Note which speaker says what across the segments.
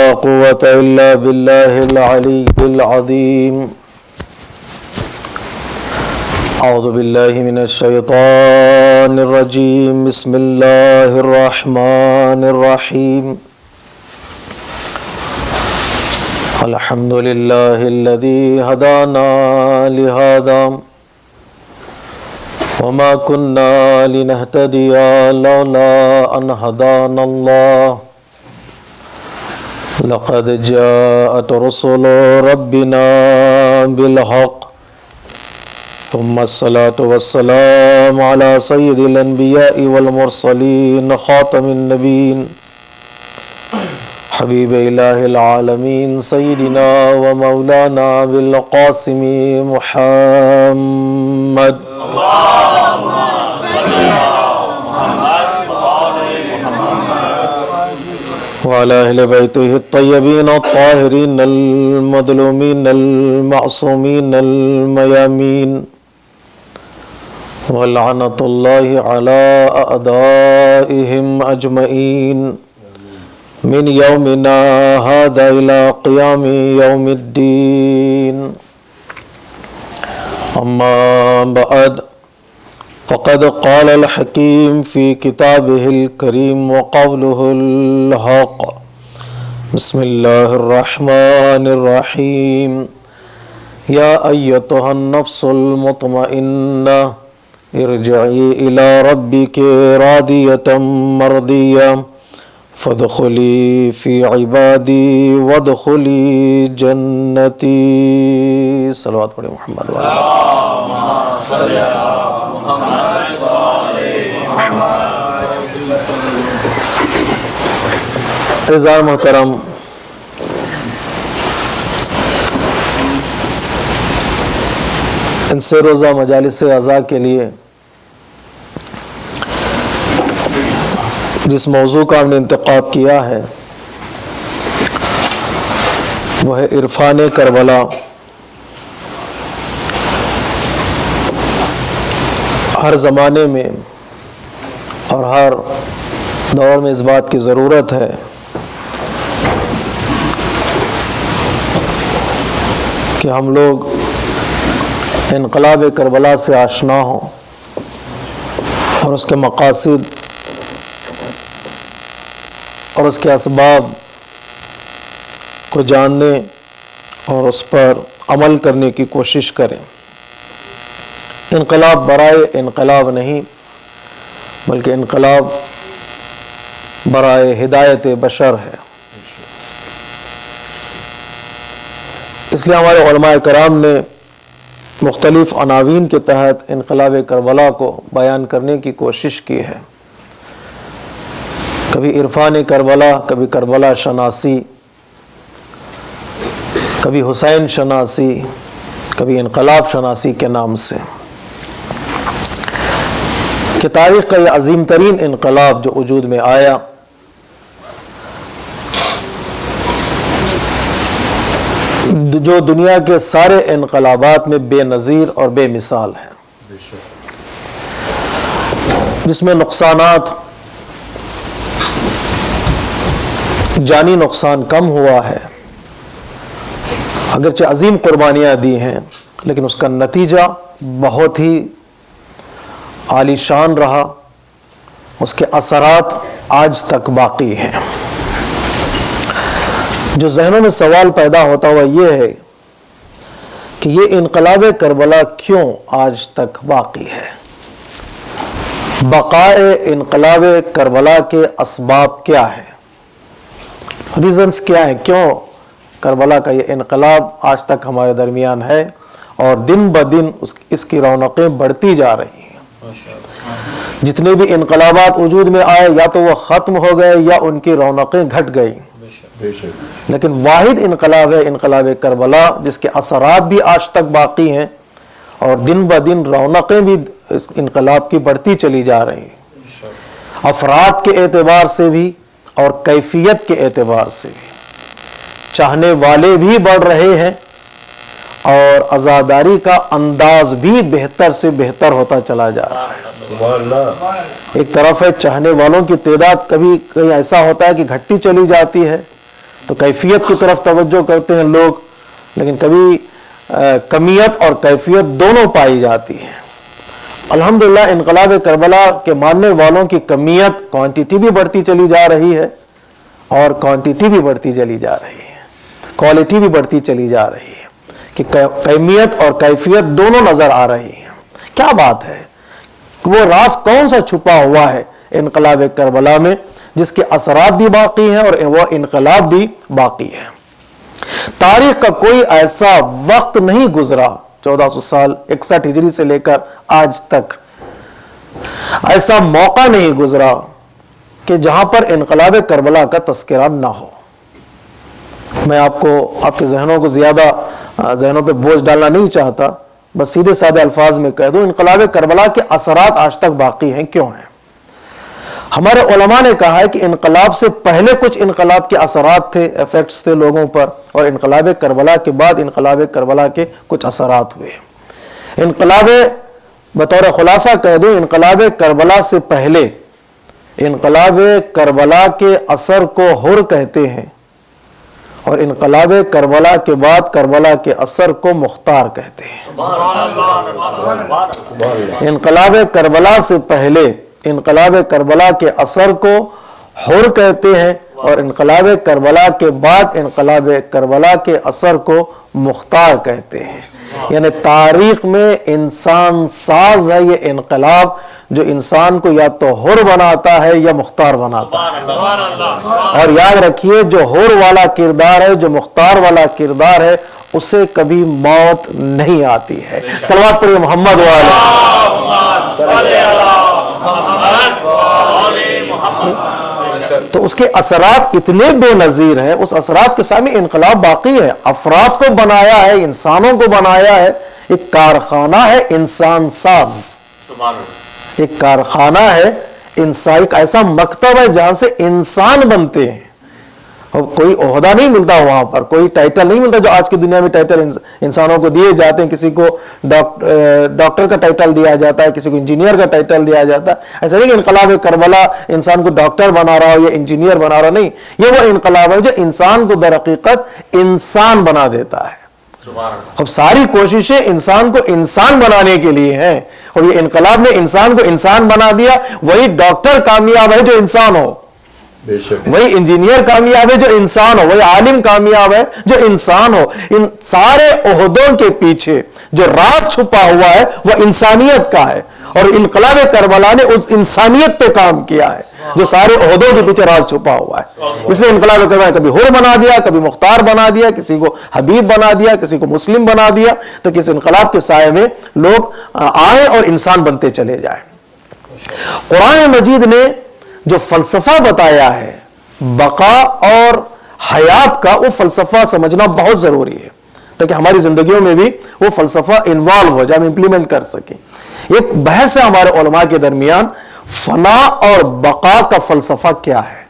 Speaker 1: لا قوة إلا بالله العلي العظيم. أعوذ بالله من الشيطان الرجيم. بسم الله الرحمن الرحيم. الحمد لله الذي هدانا لهذا وما كنا لنهتدي لولا أن هدانا الله. لقد جاءت رسل ربنا بالحق ثم الصلاة والسلام على سيد الأنبياء والمرسلين خاتم النبيين حبيب إله العالمين سيدنا ومولانا بالقاسم محمد. وعلى أهل بيته الطيبين الطاهرين المظلومين المعصومين الميامين. ولعنة الله على أعدائهم أجمعين من يومنا هذا إلى قيام يوم الدين. أما بعد فقد قال الحكيم في كتابه الكريم وقوله الحق. بسم الله الرحمن الرحيم. يا أيتها النفس المطمئنة ارجعي إلى ربك راضية مرضية فادخلي في عبادي وادخلي جنتي. صلوات پڑھیں محمد وعلى عزیزان محترم، ان سے روزہ مجالس عزا کے لیے جس موضوع کا ہم نے انتخاب کیا ہے وہ ہے عرفان کربلا. ہر زمانے میں اور ہر دور میں اس بات کی ضرورت ہے کہ ہم لوگ انقلاب کربلا سے آشنا ہوں اور اس کے مقاصد اور اس کے اسباب کو جاننے اور اس پر عمل کرنے کی کوشش کریں. انقلاب برائے انقلاب نہیں بلکہ انقلاب برائے ہدایت بشر ہے. اس لیے ہمارے علماء کرام نے مختلف عناوین کے تحت انقلاب کربلا کو بیان کرنے کی کوشش کی ہے. کبھی عرفان کربلا، کبھی کربلا شناسی، کبھی حسین شناسی، کبھی انقلاب شناسی کے نام سے. کہ تاریخ کا یہ عظیم ترین انقلاب جو وجود میں آیا جو دنیا کے سارے انقلابات میں بے نظیر اور بے مثال ہے، جس میں نقصانات جانی نقصان کم ہوا ہے، اگرچہ عظیم قربانیاں دی ہیں لیکن اس کا نتیجہ بہت ہی عالی شان رہا. اس کے اثرات آج تک باقی ہیں. جو ذہنوں میں سوال پیدا ہوتا ہوا یہ ہے کہ یہ انقلاب کربلا کیوں آج تک باقی ہے؟ بقائے انقلاب کربلا کے اسباب کیا ہیں؟ ریزنز کیا ہیں؟ کیوں کربلا کا یہ انقلاب آج تک ہمارے درمیان ہے اور دن بدن اس کی رونقیں بڑھتی جا رہی ہیں؟ جتنے بھی انقلابات وجود میں آئے یا تو وہ ختم ہو گئے یا ان کی رونقیں گھٹ گئی، لیکن واحد انقلاب ہے انقلاب کربلا جس کے اثرات بھی آج تک باقی ہیں اور دن بدن رونقیں بھی اس انقلاب کی بڑھتی چلی جا رہی ہیں، افراد کے اعتبار سے بھی اور کیفیت کے اعتبار سے بھی. چاہنے والے بھی بڑھ رہے ہیں اور عزاداری کا انداز بھی بہتر سے بہتر ہوتا چلا جا رہا ہے. ایک طرف ہے چاہنے والوں کی تعداد کبھی کہیں ایسا ہوتا ہے کہ گھٹتی چلی جاتی ہے، تو کیفیت کی طرف توجہ کرتے ہیں لوگ، لیکن کبھی کمیت اور کیفیت دونوں پائی جاتی ہیں۔ الحمدللہ انقلاب کربلا کے ماننے والوں کی کمیت، کوانٹیٹی بھی بڑھتی چلی جا رہی ہے اور کوانٹیٹی بھی بڑھتی چلی جا رہی ہے، کوالٹی بھی بڑھتی چلی جا رہی ہے کہ کمیت اور کیفیت دونوں نظر آ رہی ہیں۔ کیا بات ہے؟ وہ راز کون سا چھپا ہوا ہے انقلاب کربلا میں جس کے اثرات بھی باقی ہیں اور وہ انقلاب بھی باقی ہے؟ تاریخ کا کوئی ایسا وقت نہیں گزرا 1400 سال 61 ہجری سے لے کر آج تک، ایسا موقع نہیں گزرا کہ جہاں پر انقلاب کربلا کا تذکرہ نہ ہو۔ میں آپ کے ذہنوں کو زیادہ ذہنوں پہ بوجھ ڈالنا نہیں چاہتا، بس سیدھے سادے الفاظ میں کہہ دوں، انقلاب کربلا کے اثرات آج تک باقی ہیں۔ کیوں ہیں؟ ہمارے علماء نے کہا ہے کہ انقلاب سے پہلے کچھ انقلاب کے اثرات تھے، ایفیکٹس تھے لوگوں پر، اور انقلاب کربلا کے بعد انقلاب کربلا کے کچھ اثرات ہوئے۔ انقلاب، بطور خلاصہ کہہ دوں، انقلاب کربلا سے پہلے انقلاب کربلا کے اثر کو حر کہتے ہیں، اور انقلاب کربلا کے بعد کربلا کے اثر کو مختار کہتے ہیں۔ انقلاب کربلا سے پہلے انقلاب کربلا کے اثر کو حر کہتے ہیں، اور انقلاب کربلا کے بعد انقلاب کربلا کے اثر کو مختار کہتے ہیں۔ یعنی تاریخ میں انسان ساز ہے یہ انقلاب، جو انسان کو یا تو حر بناتا ہے یا مختار بناتا ہے۔ اور یاد رکھیے، جو حر والا کردار ہے، جو مختار والا کردار ہے، اسے کبھی موت نہیں آتی ہے۔ صلوات پڑھیے محمد تو اس کے اثرات اتنے بے نظیر ہیں، اس اثرات کے سامنے انقلاب باقی ہے۔ افراد کو بنایا ہے، انسانوں کو بنایا ہے، ایک کارخانہ ہے انسان ساز، ایک کارخانہ ہے انسان، ایک ایسا مکتب ہے جہاں سے انسان بنتے ہیں، اور کوئی عہدہ نہیں ملتا وہاں پر، کوئی ٹائٹل نہیں ملتا جو آج کی دنیا میں ٹائٹل انسانوں کو دیے جاتے ہیں۔ کسی کو ڈاکٹر کا ٹائٹل دیا جاتا ہے، کسی کو انجینئر کا ٹائٹل دیا جاتا ہے۔ ایسا نہیں کہ انقلاب کربلا انسان کو ڈاکٹر بنا رہا ہو یا انجینئر بنا رہا ہو، نہیں، یہ وہ انقلاب ہے جو انسان کو در حقیقت انسان بنا دیتا ہے۔ اب ساری کوششیں انسان کو انسان بنانے کے لیے ہیں، اور یہ انقلاب نے انسان کو انسان بنا دیا۔ وہی ڈاکٹر کامیاب ہے جو انسان ہو، وہی انجینئر کامیاب ہے جو انسان ہو، وہی عالم کامیاب ہے جو انسان ہو۔ ان سارے عہدوں کے پیچھے جو راز چھپا ہوا ہے وہ انسانیت کا ہے، اور انقلاب کربلا نے اس انسانیت پہ کام کیا ہے جو سارے عہدوں کے پیچھے راز چھپا ہوا ہے۔ اس لیے انقلاب کربلا نے کبھی حر بنا دیا، کبھی مختار بنا دیا، کسی کو حبیب بنا دیا، کسی کو مسلم بنا دیا، تو کس انقلاب کے سائے میں لوگ آئیں اور انسان بنتے چلے جائیں۔ قرآن مجید نے جو فلسفہ بتایا ہے بقا اور حیات کا، وہ فلسفہ سمجھنا بہت ضروری ہے تاکہ ہماری زندگیوں میں بھی وہ فلسفہ انوالو ہو جائے، ہم امپلیمنٹ کر سکیں۔ ایک بحث ہے ہمارے علماء کے درمیان، فنا اور بقا کا فلسفہ کیا ہے،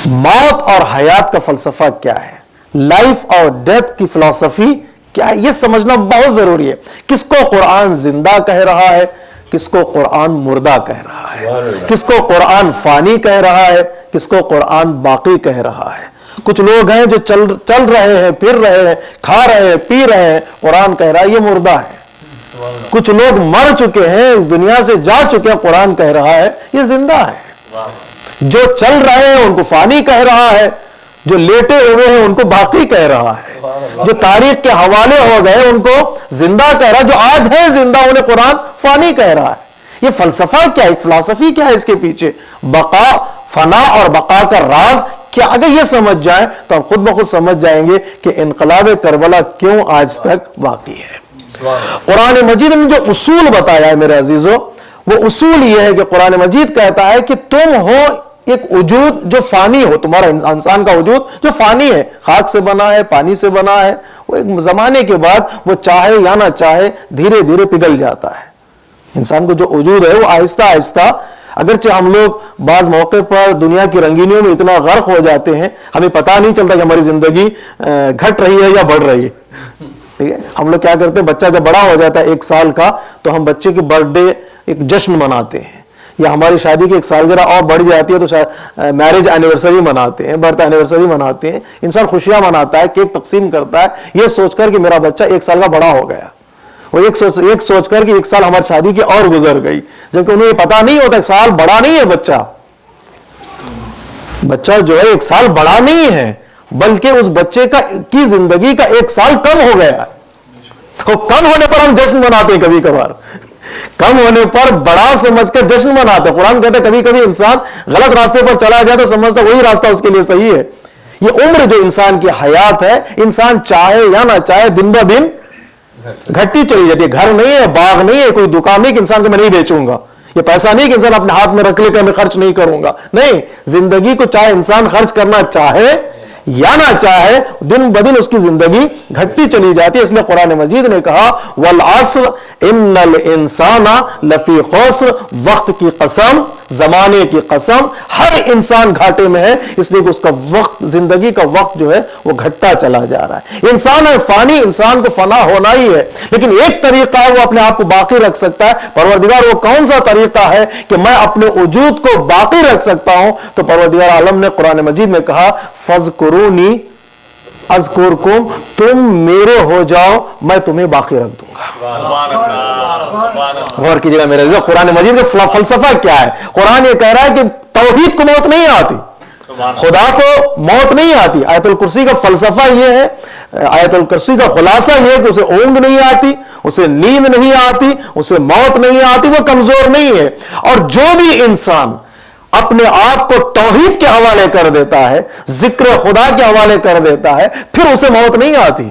Speaker 1: موت اور حیات کا فلسفہ کیا ہے، لائف اور ڈیتھ کی فلسفی کیا ہے، یہ سمجھنا بہت ضروری ہے۔ کس کو قرآن زندہ کہہ رہا ہے، کس کو قرآن مردہ کہہ رہا ہے، کس کو قرآن فانی کہہ رہا ہے، کس کو قرآن باقی کہہ رہا ہے۔ کچھ لوگ ہیں جو چل رہے ہیں، پھر رہے ہیں، کھا رہے ہیں، پی رہے ہیں، قرآن کہہ رہا ہے یہ مردہ ہے۔ کچھ لوگ مر چکے ہیں، اس دنیا سے جا چکے ہیں، قرآن کہہ رہا ہے یہ زندہ ہے۔ جو چل رہے ہیں ان کو فانی کہہ رہا ہے، جو لیٹے ہوئے ہیں ان کو باقی کہہ رہا ہے، جو تاریخ کے حوالے ہو گئے ان کو زندہ کہہ رہا ہے، جو آج ہے زندہ انہیں قرآن فانی کہہ رہا ہے۔ یہ فلسفہ کیا ہے، ایک فلسفی کیا ہے اس کے پیچھے، بقا، فنا اور بقا کا راز کیا؟ اگر یہ سمجھ جائیں تو ہم خود بخود سمجھ جائیں گے کہ انقلاب کربلا کیوں آج تک باقی ہے۔ قرآن مجید نے جو اصول بتایا ہے میرے عزیزو، وہ اصول یہ ہے کہ قرآن مجید کہتا ہے کہ تم ہو ایک وجود جو فانی ہو، تمہارا انسان کا وجود جو فانی ہے، خاک سے بنا ہے، پانی سے بنا ہے، وہ ایک زمانے کے بعد وہ چاہے یا نہ چاہے دھیرے دھیرے پگھل جاتا ہے۔ انسان کو جو وجود ہے وہ آہستہ آہستہ، اگرچہ ہم لوگ بعض موقع پر دنیا کی رنگینیوں میں اتنا غرق ہو جاتے ہیں ہمیں پتہ نہیں چلتا کہ ہماری زندگی گھٹ رہی ہے یا بڑھ رہی ہے۔ ٹھیک ہے، ہم لوگ کیا کرتے ہیں، بچہ جب بڑا ہو جاتا ہے 1 سال کا تو ہم بچے کے برتھ ڈے ایک جشن مناتے ہیں، یا ہماری شادی کی ایک سالگرہ اور بڑھ جاتی ہے تو میرج اینیورسری مناتے ہیں، برتھ اینیورسری مناتے ہیں، انسان خوشیاں مناتا ہے، کیک تقسیم کرتا ہے یہ سوچ کر کہ میرا بچہ 1 سال کا بڑا ہو گیا، وہ ایک سوچ کر کہ 1 سال ہماری شادی کی اور گزر گئی، جبکہ انہیں یہ پتا نہیں ہوتا 1 سال بڑا نہیں ہے بچہ جو ہے 1 سال بڑا نہیں ہے، بلکہ اس بچے کی زندگی کا 1 سال کم ہو گیا ہے۔ تو کم ہونے پر ہم جشن مناتے ہیں، کبھی کبھار کم ہونے پر بڑا سمجھ کر جشن مناتے ہیں۔ قرآن کہتا ہے کبھی کبھی انسان غلط راستے پر چلا جائے تو سمجھتا وہی راستہ اس کے لیے صحیح ہے۔ یہ عمر جو انسان کی حیات ہے، انسان چاہے یا نہ چاہے دن بہ دن گھٹتی چلی جاتی ہے۔ گھر نہیں ہے، باغ نہیں ہے، کوئی دکان نہیں کہ انسان کو میں نہیں بیچوں گا، یہ پیسہ نہیں کہ انسان اپنے ہاتھ میں رکھ لے کر میں خرچ نہیں کروں گا، نہیں، زندگی کو چاہے انسان خرچ کرنا چاہے یا نہ چاہے دن بدن اس کی زندگی گھٹتی چلی جاتی ہے۔ اس لیے قرآن مجید نے کہا والعصر ان الانسان لفی خسر، وقت کی قسم، زمانے کی قسم، ہر انسان گھاٹے میں ہے، اس لیے کہ اس کا وقت، زندگی کا وقت جو ہے وہ گھٹتا چلا جا رہا ہے۔ انسان ہے فانی، انسان کو فنا ہونا ہی ہے، لیکن ایک طریقہ ہے وہ اپنے آپ کو باقی رکھ سکتا ہے۔ پروردگار وہ کون سا طریقہ ہے کہ میں اپنے وجود کو باقی رکھ سکتا ہوں؟ تو پروردگار عالم نے قرآن مجید میں کہا فَاذْكُرُونِي اذکرکم، تم میرے ہو جاؤ میں تمہیں باقی رکھ دوں گا۔ غور کیجیے گا میرے عزیزو، قرآن مجید کا فلسفہ کیا ہے؟ قرآن یہ کہہ رہا ہے کہ توحید کو موت نہیں آتی، خدا کو موت نہیں آتی۔ آیت الکرسی کا فلسفہ یہ ہے، آیت الکرسی کا خلاصہ یہ ہے کہ اسے اونگ نہیں آتی، اسے نیند نہیں آتی، اسے موت نہیں آتی، وہ کمزور نہیں ہے۔ اور جو بھی انسان اپنے آپ کو توحید کے حوالے کر دیتا ہے، ذکر خدا کے حوالے کر دیتا ہے، پھر اسے موت نہیں آتی،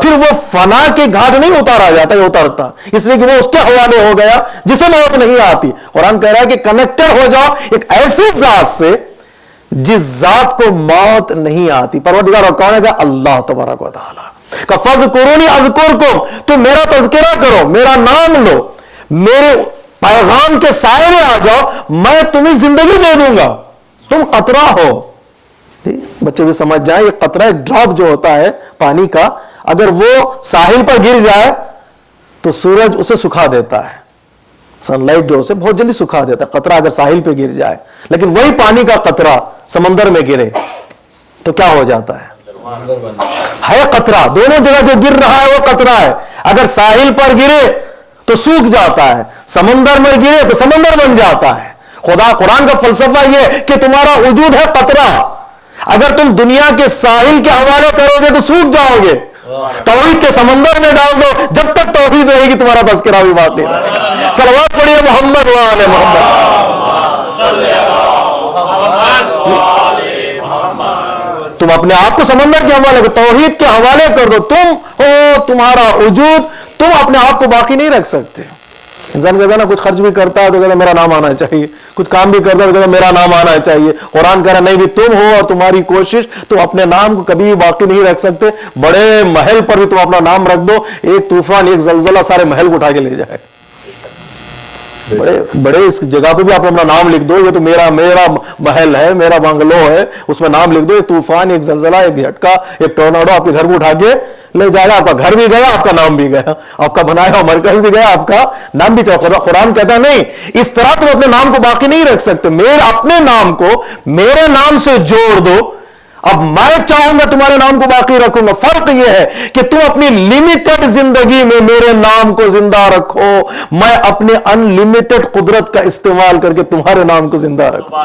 Speaker 1: پھر وہ فنا کے گھاٹ نہیں اتارا جاتا، یہ اترتا، اس لیے کہ وہ اس کے حوالے ہو گیا جسے موت نہیں آتی۔ قرآن کہہ رہا ہے کہ کنیکٹڈ ہو جاؤ ایک ایسی ذات سے جس ذات کو موت نہیں آتی۔ پروردگار اور کون ہے؟ اللہ تبارک و تعالی کا فَاذْكُرُونِي اذکرکم، تم میرا تذکرہ کرو، میرا نام لو، میرے پیغام کے سائے میں آ جاؤ، میں تمہیں زندگی دے دوں گا، تم قطرہ ہو۔ بچے بھی سمجھ جائیں، یہ قطرہ ایک ڈراپ جو ہوتا ہے پانی کا، اگر وہ ساحل پر گر جائے تو سورج اسے سکھا دیتا ہے، سن لائٹ جو اسے بہت جلدی سکھا دیتا ہے، قطرہ اگر ساحل پہ گر جائے، لیکن وہی پانی کا قطرہ سمندر میں گرے تو کیا ہو جاتا ہے قطرہ، دونوں جگہ جو گر رہا ہے وہ قطرہ ہے، اگر ساحل پر گرے تو سوکھ جاتا ہے، سمندر میں گرے تو سمندر بن جاتا ہے۔ خدا قرآن کا فلسفہ یہ کہ تمہارا وجود ہے قطرہ، اگر تم دنیا کے ساحل کے حوالے کرو گے تو سوکھ جاؤ گے، توحید کے سمندر میں ڈال دو، جب تک توحید رہے گی تمہارا تذکرہ بھی باقی رہے گا۔ صلوات پڑھیے محمد و آل محمد۔ تم اپنے آپ کو سمندر کے حوالے کرو، توحید کے حوالے کر دو، تم ہو تمہارا وجود، تم اپنے آپ کو باقی نہیں رکھ سکتے۔ انسان کہتا ہے نا کچھ خرچ بھی کرتا ہے تو کہتا ہے میرا نام آنا چاہیے، کچھ کام بھی کرتا ہے تو کہتا ہے میرا نام آنا چاہیے۔ قرآن کہہ رہا نہیں بھی تم ہو اور تمہاری کوشش، تم اپنے نام کو کبھی باقی نہیں رکھ سکتے۔ بڑے محل پر بھی تم اپنا نام رکھ دو، ایک طوفان ایک زلزلہ سارے محل کو اٹھا کے لے جائے۔ بڑے اس جگہ پہ بھی آپ اپنا نام لکھ دو، یہ تو میرا محل ہے، میرا بنگلو ہے، اس میں نام لکھ دو، ایک طوفان ایک زلزلہ ایک جھٹکا ایک ٹورناڈو آپ کے گھر کو اٹھا کے لے جائے گا، آپ کا گھر بھی گیا، آپ کا نام بھی گیا، آپ کا بنایا ہوا مرکز بھی گیا، آپ کا نام بھی چاہے۔ قرآن کہتا نہیں اس طرح تم اپنے نام کو باقی نہیں رکھ سکتے، میرے اپنے نام کو میرے نام سے جوڑ دو، اب میں چاہوں گا تمہارے نام کو باقی رکھوں گا۔ فرق یہ ہے کہ تم اپنی لمیٹڈ زندگی میں میرے نام کو زندہ رکھو، میں اپنے ان لمیٹڈ قدرت کا استعمال کر کے تمہارے نام کو زندہ رکھوں۔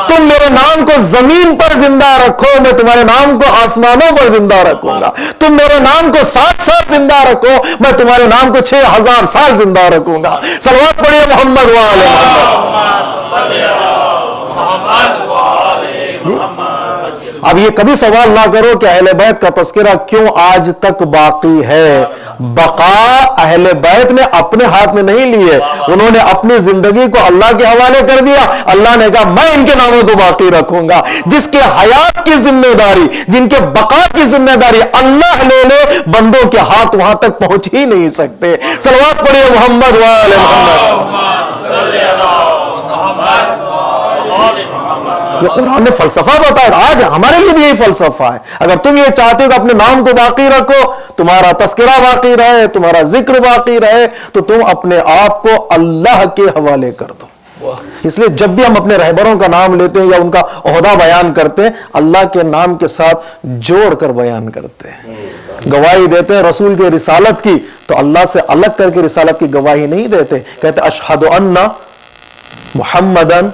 Speaker 1: تم میرے نام کو زمین پر زندہ رکھو، میں تمہارے نام کو آسمانوں پر زندہ رکھوں گا۔ تم میرے نام کو 7 سال زندہ رکھو، میں تمہارے نام کو 6000 سال زندہ رکھوں گا۔ صلوات پڑھیے محمد و آل محمد۔ اب یہ کبھی سوال نہ کرو کہ اہل بیت کا تذکرہ کیوں آج تک باقی ہے۔ بقا اہل بیت نے اپنے ہاتھ میں نہیں لی ہے، انہوں نے اپنی زندگی کو اللہ کے حوالے کر دیا۔ اللہ نے کہا میں ان کے ناموں کو باقی رکھوں گا۔ جس کے حیات کی ذمہ داری، جن کے بقا کی ذمہ داری اللہ لے لے، بندوں کے ہاتھ وہاں تک پہنچ ہی نہیں سکتے۔ صلوات پڑھیے محمد و آل محمد۔ یہ قرآن نے فلسفہ بتایا. آج ہمارے لیے بھی یہی فلسفہ ہے. اگر تم یہ چاہتے ہو کہ اپنے نام کو باقی رکھو, تمہارا تذکرہ باقی رہے, تمہارا ذکر باقی رہے, تو تم اپنے آپ کو اللہ کے حوالے کر دو. اس لیے جب بھی ہم اپنے رہبروں کا نام لیتے ہیں یا ان کا عہدہ بیان کرتے ہیں, اللہ کے نام کے ساتھ جوڑ کر بیان کرتے ہیں. گواہی دیتے ہیں رسول کی رسالت کی, تو اللہ سے الگ کر کے رسالت کی گواہی نہیں دیتے. کہتے اشہد ان محمدن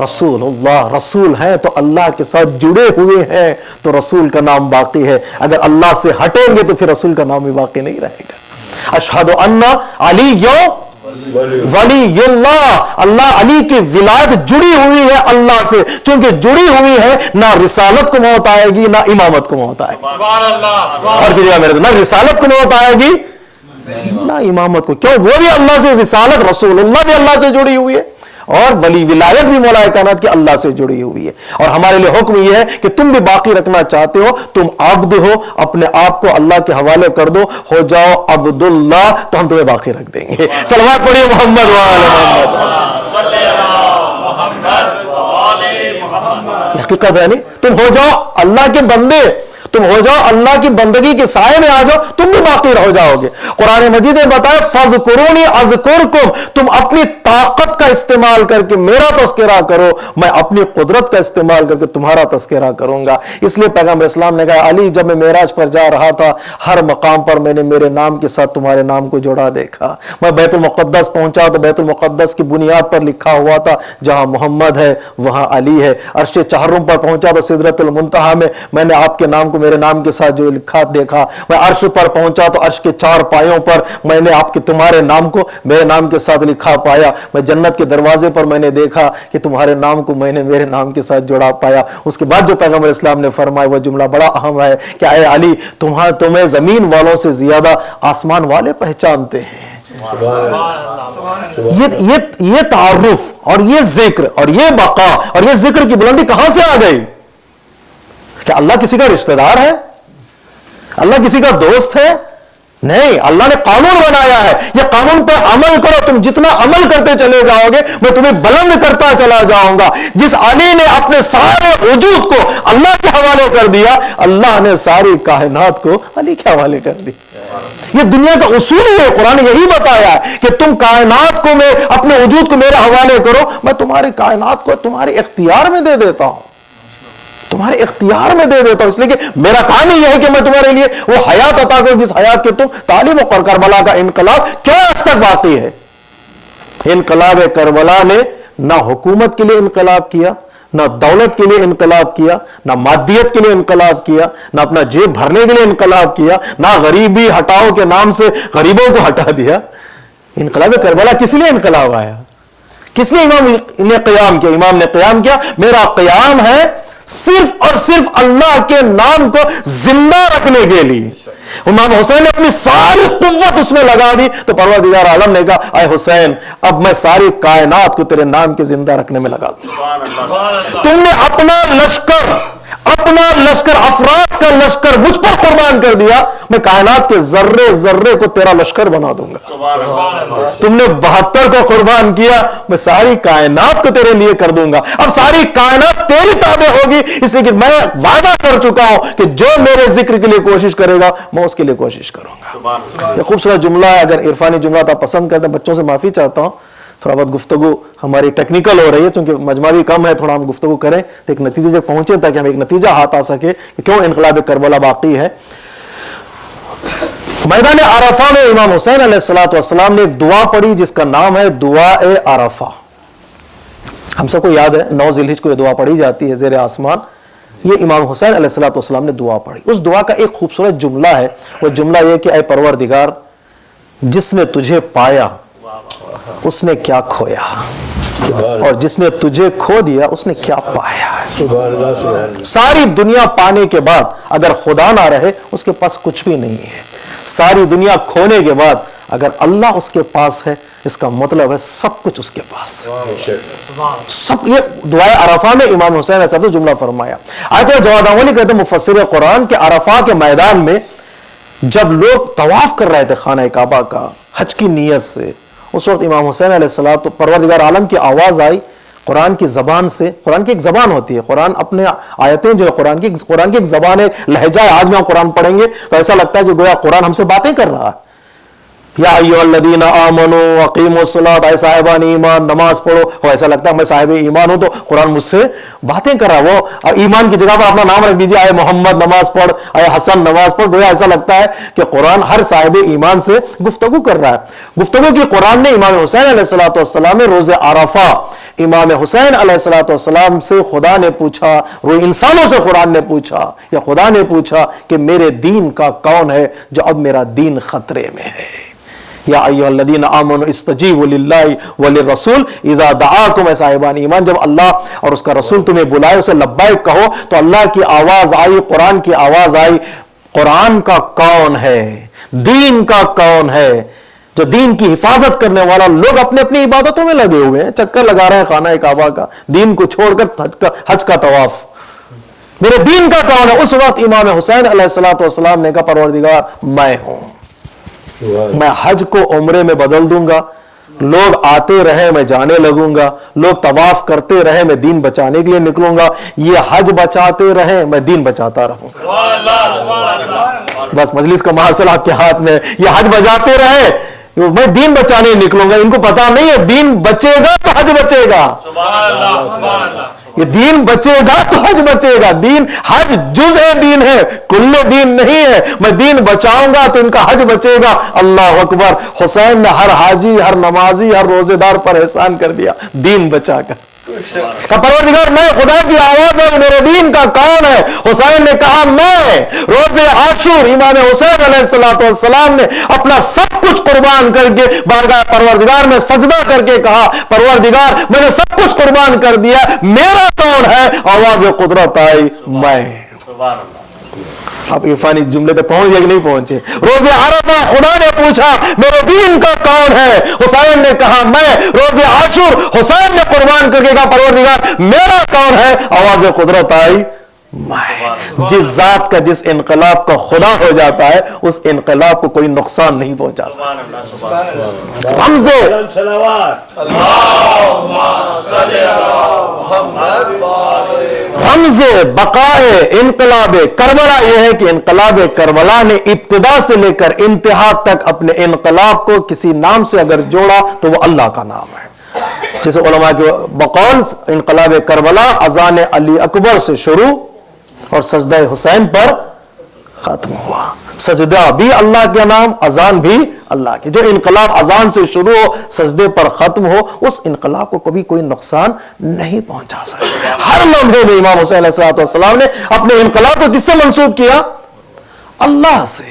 Speaker 1: رسول اللہ, رسول ہیں تو اللہ کے ساتھ جڑے ہوئے ہیں, تو رسول کا نام باقی ہے. اگر اللہ سے ہٹیں گے تو پھر رسول کا نام بھی باقی نہیں رہے گا. اشہد ان علی ولی اللہ, اللہ علی کی ولایت جڑی ہوئی ہے اللہ سے. چونکہ جڑی ہوئی ہے, نہ رسالت کو موت آئے گی نہ امامت کو موت آئے گی. اور کیجیے میرے, نہ رسالت کو موت آئے گی نہ امامت کو. کیوں؟ وہ بھی اللہ سے, رسالت رسول اللہ بھی اللہ سے جڑی ہوئی ہے, اور ولی ولایت بھی مولا کائنات کی اللہ سے جڑی ہوئی ہے. اور ہمارے لیے حکم یہ ہے کہ تم بھی باقی رکھنا چاہتے ہو, تم عبد ہو, اپنے آپ کو اللہ کے حوالے کر دو, ہو جاؤ عبداللہ, تو ہم تمہیں باقی رکھ دیں گے. صلوات پڑھیے محمد محمد. حقیقت ہے نہیں, تم ہو جاؤ اللہ کے بندے, تم ہو جاؤ اللہ کی بندگی کے سائے میں آ جاؤ, تم بھی باقی رہ جاؤ گے. قرآن مجید نے بتایا فَاذْكُرُونِي أَذْكُرْكُمْ, تم اپنی طاقت کا استعمال کر کے میرا تذکرہ کرو, میں اپنی قدرت کا استعمال کر کے تمہارا تذکرہ کروں گا. اس لیے پیغمبر اسلام نے کہا علی, جب میں معراج پر جا رہا تھا, ہر مقام پر میں نے میرے نام کے ساتھ تمہارے نام کو جوڑا دیکھا. میں بیت المقدس پہنچا تو بیت المقدس کی بنیاد پر لکھا ہوا تھا جہاں محمد ہے وہاں علی ہے. عرش چہرم پر پہنچا تو سدرۃ المنتہا میں نے آپ کے نام کو میرے نام کے ساتھ جو لکھا دیکھا. میں عرش پر پہنچا تو عرش کے 4 پایوں پر میں نے آپ کے تمہارے نام کو میرے نام کے ساتھ لکھا پایا. میں جنت کے دروازے پر میں نے دیکھا کہ تمہارے نام کو میں نے میرے نام کے ساتھ جوڑا پایا. اس کے بعد جو پیغمبر اسلام نے فرمایا وہ جملہ بڑا اہم ہے کہ اے علی, تمہیں زمین والوں سے زیادہ آسمان والے پہچانتے ہیں. یہ تعارف اور یہ ذکر اور یہ بقا اور یہ ذکر کی بلندی کہاں سے آ گئی؟ کیا اللہ کسی کا رشتہ دار ہے؟ اللہ کسی کا دوست ہے؟ نہیں, اللہ نے قانون بنایا ہے, یہ قانون پر عمل کرو. تم جتنا عمل کرتے چلے جاؤ گے میں تمہیں بلند کرتا چلا جاؤں گا. جس علی نے اپنے سارے وجود کو اللہ کے حوالے کر دیا, اللہ نے ساری کائنات کو علی کے حوالے کر دی. یہ دنیا کا اصول ہے. قرآن یہی بتایا ہے کہ تم کائنات کو میں اپنے وجود کو میرے حوالے کرو, میں تمہاری کائنات کو تمہارے اختیار میں دے دیتا ہوں, تمہارے اختیار میں دے دیتا ہوں. اس لیے کہ میرا کام ہی یہ ہے کہ میں تمہارے لیے وہ حیات عطا کروں جس حیات کے تم تعلیم و کربلا کا انقلاب کیا آج تک باقی ہے. انقلاب کربلا نے نہ حکومت کے لیے انقلاب کیا, نہ دولت کے لیے انقلاب کیا, نہ مادیت کے لیے انقلاب کیا, نہ اپنا جیب بھرنے کے لیے انقلاب کیا, نہ غریبی ہٹاؤ کے نام سے غریبوں کو ہٹا دیا. انقلاب کربلا کس لیے انقلاب آیا؟ کس لیے امام نے قیام کیا؟ امام نے قیام کیا, میرا قیام ہے صرف اور صرف اللہ کے نام کو زندہ رکھنے کے لیے. امام حسین نے اپنی ساری قوت اس میں لگا دی, تو پروردگار عالم نے کہا اے حسین, اب میں ساری کائنات کو تیرے نام کے زندہ رکھنے میں لگا دوں. تم نے اپنا لشکر افراد کا لشکر مجھ پر قربان کر دیا, میں کائنات کے ذرے ذرے کو تیرا لشکر بنا دوں گا. تم نے 72 کو قربان کیا, میں ساری کائنات کو تیرے لیے کر دوں گا. اب ساری کائنات تیری تابع ہوگی, اس لیے کہ میں وعدہ کر چکا ہوں کہ جو میرے ذکر کے لیے کوشش کرے گا میں اس کے لیے کوشش کروں گا. یہ خوبصورت جملہ ہے. اگر عرفانی جملہ آپ پسند کرتے ہیں, بچوں سے معافی چاہتا ہوں, تھوڑا بہت گفتگو ہماری ٹیکنیکل ہو رہی ہے چونکہ مجمع بھی کم ہے, تھوڑا ہم گفتگو کریں تو ایک نتیجے سے پہنچیں تاکہ ہم ایک نتیجہ ہاتھ آ سکے کہ کیوں انقلاب کربلا باقی ہے. میدان عرفہ میں امام حسین علیہ السلام نے ایک دعا پڑھی جس کا نام ہے دعا عرفہ. ہم سب کو یاد ہے 9 ذی الحجہ کو یہ دعا پڑھی جاتی ہے زیر آسمان. یہ امام حسین علیہ السلام نے دعا پڑھی. اس دعا کا ایک خوبصورت جملہ ہے, وہ جملہ یہ کہ اے پروردگار, جس نے تجھے پایا اس نے کیا کھویا, اور جس نے تجھے کھو دیا اس نے کیا پایا. ساری دنیا پانے کے بعد اگر خدا نہ رہے اس کے پاس کچھ بھی نہیں ہے. ساری دنیا کھونے کے بعد اگر اللہ اس کے پاس ہے, اس کا مطلب ہے سب کچھ اس کے پاس. سب یہ دعائے عرفہ میں امام حسین ایسا تو جملہ فرمایا. آیت جواد احمدی کہتے ہیں مفسر قرآن کہ عرفہ کے میدان میں جب لوگ طواف کر رہے تھے خانہ کعبہ کا حج کی نیت سے, اس وقت امام حسین علیہ السلام تو پروردگار عالم کی آواز آئی, قرآن کی زبان سے، قرآن کی ایک زبان ہوتی ہے، قرآن اپنے آیتیں جو ہے قرآن کی ایک زبان ہے، لہجہ ہے. آج میں ہم قرآن پڑھیں گے تو ایسا لگتا ہے کہ گویا قرآن ہم سے باتیں کر رہا ہے. یا ایھا الذین آمنوا اقیموا الصلاۃ، اے صاحبان ایمان نماز پڑھو. اور ایسا لگتا ہے میں صاحب ایمان ہوں تو قرآن مجھ سے باتیں کر رہا ہے. وہ ایمان کی جگہ پر اپنا نام رکھ دیجیے، اے محمد نماز پڑھ، اے حسن نماز پڑھ. گویا ایسا لگتا ہے کہ قرآن ہر صاحب ایمان سے گفتگو کر رہا ہے. گفتگو کی قرآن نے امام حسین علیہ السلام نے روز عرفہ امام حسین علیہ السلام سے خدا نے پوچھا، وہ انسانوں سے قرآن نے پوچھا یا خدا نے پوچھا کہ میرے دین کا کون ہے جو اب میرا دین خطرے میں ہے. یا ایھا الذین آمنوا استجیبوا للہ وللرسول اذا دعاکم، اے صاحبان ایمان جب اللہ اور اس کا رسول تمہیں بلائے اسے لبیک کہو. تو اللہ کی آواز آئی، قرآن کی آواز آئی. قرآن کا کون ہے، دین کا کون ہے جو دین کی حفاظت کرنے والا. لوگ اپنے اپنی عبادتوں میں لگے ہوئے ہیں، چکر لگا رہے ہیں خانہ کعبہ کا، دین کو چھوڑ کر حج کا طواف. میرے دین کا کون ہے؟ اس وقت امام حسین علیہ السلام نے کہا پروردگار میں ہوں، میں حج کو عمرے میں بدل دوں گا. لوگ آتے رہے میں جانے لگوں گا، لوگ طواف کرتے رہے میں دین بچانے کے لیے نکلوں گا. یہ حج بچاتے رہے میں دین بچاتا رہوں گا. بس مجلس کا محاصل آپ کے ہاتھ میں. یہ حج بچاتے رہے میں دین بچانے نکلوں گا. ان کو پتا نہیں ہے دین بچے گا تو حج بچے گا. یہ دین بچے گا تو حج بچے گا. دین حج جزء دین ہے، کل دین نہیں ہے. میں دین بچاؤں گا تو ان کا حج بچے گا. اللہ اکبر. حسین نے ہر حاجی، ہر نمازی، ہر روزے دار پر احسان کر دیا دین بچا کر. پروردگار میں خدا کی آواز ہے، میرے دین کا کون ہے؟ حسین نے کہا میں. روز عاشور امام حسین علیہ السلام نے اپنا سب کچھ قربان کر کے بارگاہ پروردگار میں سجدہ کر کے کہا پروردگار میں نے سب کچھ قربان کر دیا، میرا کون ہے؟ آواز قدرت آئی میں. آپ عرفانی جملے پہ پہنچ گئے کہ نہیں پہنچے؟ روز عرفہ خدا نے پوچھا میرے دین کا کون ہے؟ حسین نے کہا میں. روز عاشور حسین نے قربان کر کے کہا پروردگار میرا کون ہے؟ آواز قدرت آئی میں. جس ذات کا جس انقلاب کا خدا ہو جاتا ہے اس انقلاب کو کوئی نقصان نہیں پہنچا سکتا. رمز بقائے انقلاب کربلا یہ ہے کہ انقلاب کربلا نے ابتدا سے لے کر انتہا تک اپنے انقلاب کو کسی نام سے اگر جوڑا تو وہ اللہ کا نام ہے. جیسے علماء کے بقول انقلاب کربلا اذان علی اکبر سے شروع اور سجدہ حسین پر ختم ہوا. سجدہ بھی اللہ کے نام، اذان بھی اللہ کی. جو انقلاب اذان سے شروع ہو سجدے پر ختم ہو اس انقلاب کو کبھی کوئی نقصان نہیں پہنچا سکتا. ہر لمحے میں امام حسین علیہ السلام نے اپنے انقلاب کو کس سے منسوب کیا؟ اللہ سے.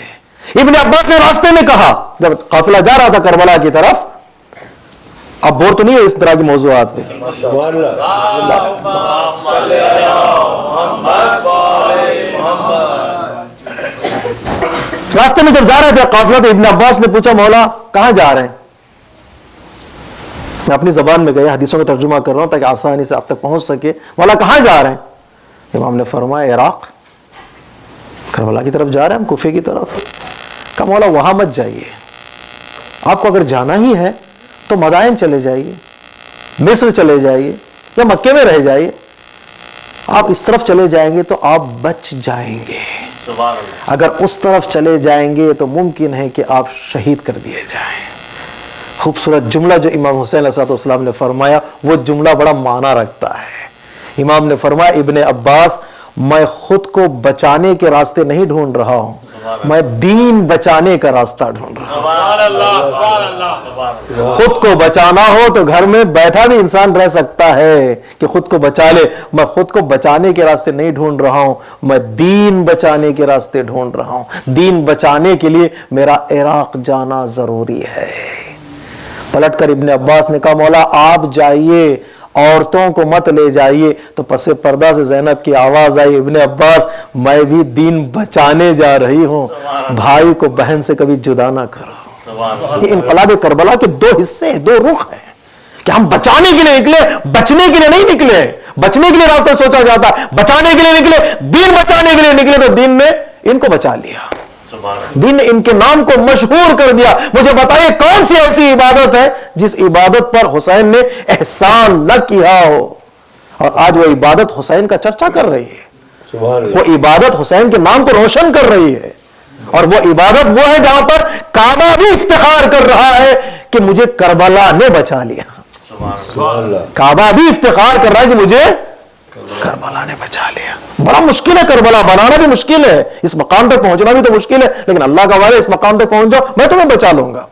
Speaker 1: ابن عباس نے راستے میں کہا جب قافلہ جا رہا تھا کربلا کی طرف، اب بور تو نہیں ہے اس طرح کی موضوعات پہ، راستے میں جب جا رہے تھے قافلہ تو ابن عباس نے پوچھا مولا کہاں جا رہے ہیں؟ میں اپنی زبان میں گیا حدیثوں کا ترجمہ کر رہا ہوں تاکہ آسانی سے آپ تک پہنچ سکے. مولا کہاں جا رہے ہیں؟ امام نے فرمایا عراق، کربلا کی طرف جا رہے ہیں ہم، کوفے کی طرف. کہا مولا وہاں مت جائیے، آپ کو اگر جانا ہی ہے تو مدائن چلے جائیے، مصر چلے جائیے یا مکے میں رہ جائیے. آپ اس طرف چلے جائیں گے تو آپ بچ جائیں گے، اگر اس طرف چلے جائیں گے تو ممکن ہے کہ آپ شہید کر دیے جائیں. خوبصورت جملہ جو امام حسین علیہ السلام نے فرمایا، وہ جملہ بڑا معنی رکھتا ہے. امام نے فرمایا ابن عباس میں خود کو بچانے کے راستے نہیں ڈھونڈ رہا ہوں، میں دین بچانے کا راستہ ڈھونڈ رہا ہوں. خود کو بچانا ہو تو گھر میں بیٹھا بھی انسان رہ سکتا ہے کہ خود کو بچا لے. میں خود کو بچانے کے راستے نہیں ڈھونڈ رہا ہوں، میں دین بچانے کے راستے ڈھونڈ رہا ہوں. دین بچانے کے لیے میرا عراق جانا ضروری ہے. پلٹ کر ابن عباس نے کہا مولا آپ جائیے، عورتوں کو مت لے جائیے. تو پس پردہ سے زینب کی آواز آئی ابن عباس میں بھی دین بچانے جا رہی ہوں، بھائی کو بہن سے کبھی جدا نہ کرو. یہ انقلاب کربلا کے دو حصے ہیں، دو رخ ہیں کہ ہم بچانے کے لیے نکلے، بچنے کے لیے نہیں نکلے. بچنے کے لیے راستہ سوچا جاتا، بچانے کے لیے نکلے، دین بچانے کے لیے نکلے تو دین نے ان کو بچا لیا. دین نے ان کے نام کو مشہور کر دیا. مجھے بتائیے کون سی ایسی عبادت ہے جس عبادت پر حسین نے احسان نہ کیا ہو؟ اور آج وہ عبادت حسین کا چرچا کر رہی ہے, وہ عبادت حسین کے نام کو روشن کر رہی ہے. اور وہ عبادت وہ ہے جہاں پر کعبہ بھی افتخار کر رہا ہے کہ مجھے کربلا نے بچا لیا. کعبہ بھی افتخار کر رہا ہے کہ مجھے کربلا نے بچا لیا. بڑا مشکل ہے کربلا بنانا بھی مشکل ہے, اس مقام تک پہنچنا بھی تو مشکل ہے, لیکن اللہ کا وعدہ اس مقام تک پہنچ جاؤ میں تمہیں بچا لوں گا.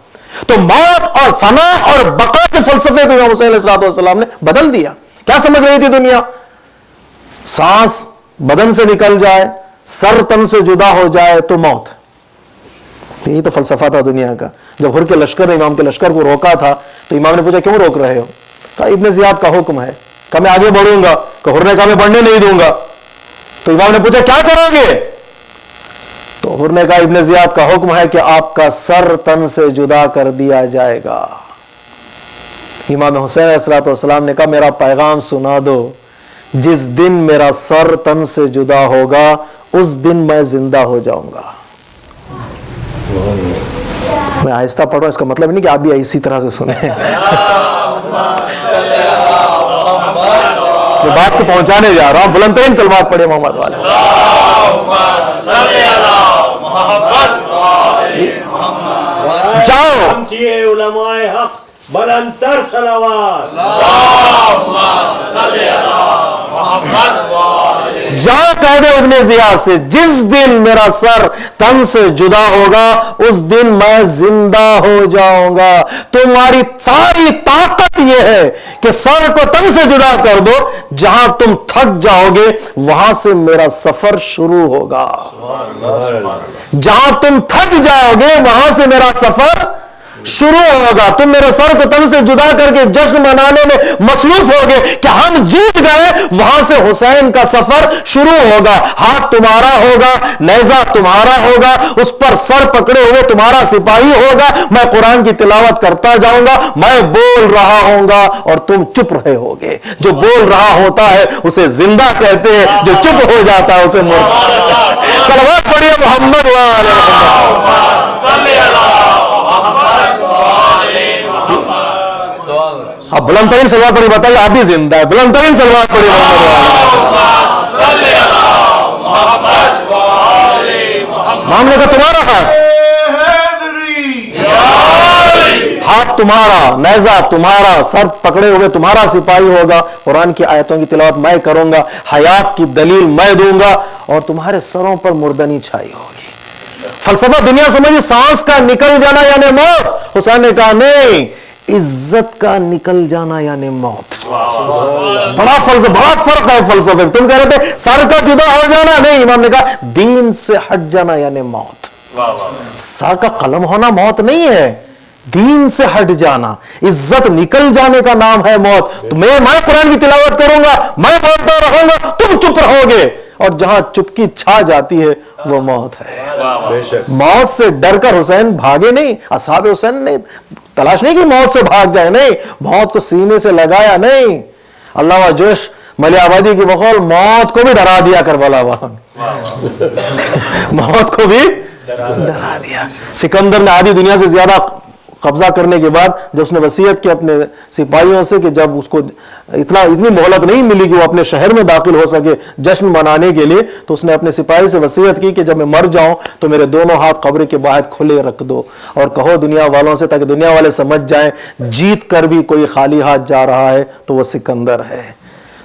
Speaker 1: تو موت اور فنا اور بقا کے فلسفے کو امام حسین علیہ السلام نے بدل دیا. کیا سمجھ رہی تھی دنیا؟ سانس بدن سے نکل جائے, سر تن سے جدا ہو جائے تو موت. یہی تو فلسفہ تھا دنیا کا. جب ہر کے لشکر نے امام کے لشکر کو روکا تھا تو امام نے پوچھا کیوں روک رہے ہو؟ کہا ابن زیاد کا حکم ہے, کہ میں آگے بڑھوں گا. کہ ہر نے کہا میں بڑھنے نہیں دوں گا. تو امام نے پوچھا کیا کرو گے؟ تو ہر نے کہا ابن زیاد کا حکم ہے کہ آپ کا سر تن سے جدا کر دیا جائے گا. امام حسین علیہ السلام نے کہا میرا پیغام سنا دو, جس دن میرا سر تن سے جدا ہوگا اس دن میں زندہ ہو جاؤں گا. میں آہستہ پڑھ رہا ہوں, اس کا مطلب نہیں کہ آپ بھی اسی طرح سے سنیں. میں بات کو پہنچانے جا رہا ہوں. بلند ترین سلوات پڑھے محمد والے. جاؤ
Speaker 2: علماء حق بلند تر صلوات.
Speaker 1: جا کہہ دے ابن زیاد سے جس دن میرا سر تن سے جدا ہوگا اس دن میں زندہ ہو جاؤں گا. تمہاری ساری طاقت یہ ہے کہ سر کو تن سے جدا کر دو, جہاں تم تھک جاؤ گے وہاں سے میرا سفر شروع ہوگا. جہاں تم تھک جاؤ گے وہاں سے میرا سفر شروع ہوگا. تم میرے سر کو تن سے جدا کر کے جشن منانے میں مصروف ہوگے کہ ہم جیت گئے, وہاں سے حسین کا سفر شروع ہوگا. ہاتھ تمہارا ہوگا, نیزہ تمہارا ہوگا, اس پر سر پکڑے ہوئے تمہارا سپاہی ہوگا. میں قرآن کی تلاوت کرتا جاؤں گا, میں بول رہا ہوں گا اور تم چپ رہے ہوگے. جو بول رہا ہوتا ہے اسے زندہ کہتے ہیں, جو چپ ہو جاتا ہے اسے مردہ. صلوات پڑھیے محمد وعلی اب بلند ترین سلوات پڑھی. بتائیے آپ بھی زندہ ہے. بلند ترین سلوات پڑھی معاملے کا تمہارا ہاتھ تمہارا, نیزہ تمہارا, سر پکڑے ہوئے تمہارا سپاہی ہوگا. قرآن کی آیتوں کی تلاوت میں کروں گا, حیات کی دلیل میں دوں گا اور تمہارے سروں پر مردنی چھائی ہوگی. فلسفہ دنیا سمجھے سانس کا نکل جانا یعنی موت. حسین نے کہا نہیں, عزت کا نکل جانا یعنی موت. بڑا فرق ہے فلسفے. تم کہہ رہے تھے سر کا جدا ہو جانا, نہیں, امام نے کہا دین سے ہٹ جانا یعنی موت. سر کا قلم ہونا موت نہیں ہے, دین سے ہٹ جانا, عزت نکل جانے کا نام ہے موت. تو میں قرآن کی تلاوت کروں گا, میں بولتا رہوں گا, تم چپ رہو گے, اور جہاں چپکی چھا جاتی ہے وہ موت ہے. موت سے ڈر کر حسین بھاگے نہیں. اصحاب حسین نے تلاش نہیں کی موت سے بھاگ جائے, نہیں, موت کو سینے سے لگایا. نہیں, اللہ جوش ملی آبادی کی بقول موت کو بھی ڈرا دیا کربلا وہاں. موت کو بھی ڈرا دیا. سکندر نے آدھی دنیا سے زیادہ قبضہ کرنے کے بعد جب اس نے وصیت کی اپنے سپاہیوں سے کہ جب اس کو اتنی مہلت نہیں ملی کہ وہ اپنے شہر میں داخل ہو سکے جشن منانے کے لیے, تو اس نے اپنے سپاہی سے وصیت کی کہ جب میں مر جاؤں تو میرے دونوں ہاتھ قبر کے باہر کھلے رکھ دو اور کہو دنیا والوں سے, تاکہ دنیا والے سمجھ جائیں جیت کر بھی کوئی خالی ہاتھ جا رہا ہے تو وہ سکندر ہے,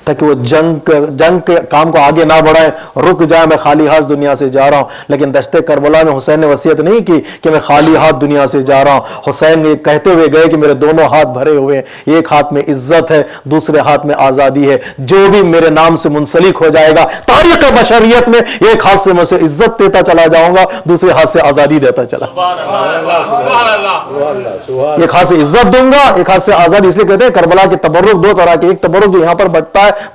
Speaker 1: تاکہ وہ جنگ کے کام کو آگے نہ بڑھائے, رک جائے میں خالی ہاتھ دنیا سے جا رہا ہوں. لیکن دشت کربلا میں حسین نے وصیت نہیں کی کہ میں خالی ہاتھ دنیا سے جا رہا ہوں. حسین نے کہتے ہوئے گئے کہ میرے دونوں ہاتھ بھرے ہوئے ہیں, ایک ہاتھ میں عزت ہے, دوسرے ہاتھ میں آزادی ہے. جو بھی میرے نام سے منسلک ہو جائے گا تاریخ بشریت میں, ایک ہاتھ سے میں اسے عزت دیتا چلا جاؤں گا, دوسرے ہاتھ سے آزادی دیتا چلا. ایک ہاتھ سے عزت دوں گا, ایک ہاتھ سے آزادی. اس لیے کہتے ہیں کربلا کے تبرک دو طرح کے, ایک تبرک جو یہاں پر بٹتا ہے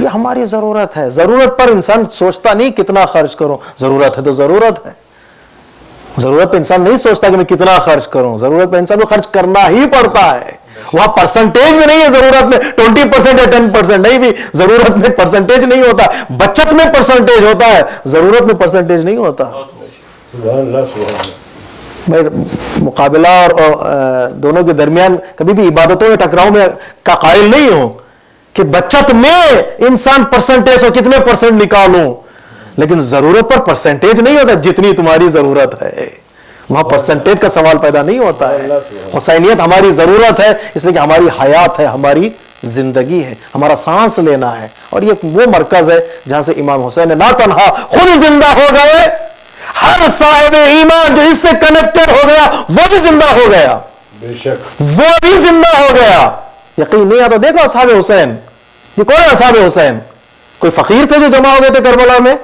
Speaker 1: یہ ہماری ضرورت ہے. ضرورت پر انسان سوچتا نہیں کتنا خرچ کروں, ضرورت ہے تو ضرورت ہے. ضرورت پہ انسان نہیں سوچتا کہ میں کتنا خرچ کروں, ضرورت پہ انسان کو خرچ کرنا ہی پڑتا ہے. وہاں پرسنٹیج میں نہیں ہے, ضرورت میں 20% یا 10% نہیں, بھی ضرورت میں پرسنٹیج نہیں ہوتا, بچت میں پرسنٹیج ہوتا ہے, ضرورت میں پرسنٹیج نہیں ہوتا.
Speaker 2: سبحان اللہ سبحان اللہ.
Speaker 1: میں مقابلہ اور دونوں کے درمیان کبھی بھی عبادتوں میں ٹکراؤ میں کا قائل نہیں ہوں کہ بچت میں انسان پرسنٹیج اور کتنے پرسنٹ نکالوں, لیکن ضرورت پر پرسنٹیج نہیں ہوتا. جتنی تمہاری ضرورت ہے وہاں پرسنٹیج کا سوال پیدا نہیں ہوتا ہے. حسینیت ہماری ضرورت ہے, اس لیے کہ ہماری حیات ہے, ہماری زندگی ہے, ہمارا سانس لینا ہے, اور یہ وہ مرکز ہے جہاں سے امام حسین نے نہ تنہا خود زندہ ہو گئے, ہر صاحب ایمان جو اس سے کنیکٹڈ ہو گیا وہ بھی زندہ ہو گیا,
Speaker 2: بے شک
Speaker 1: وہ بھی زندہ ہو گیا. یقین نہیں آتا. دیکھو اصحاب حسین, یہ کون ہے اصحاب حسین؟ کوئی فقیر تھے جو جمع ہو گئے تھے کربلا میں؟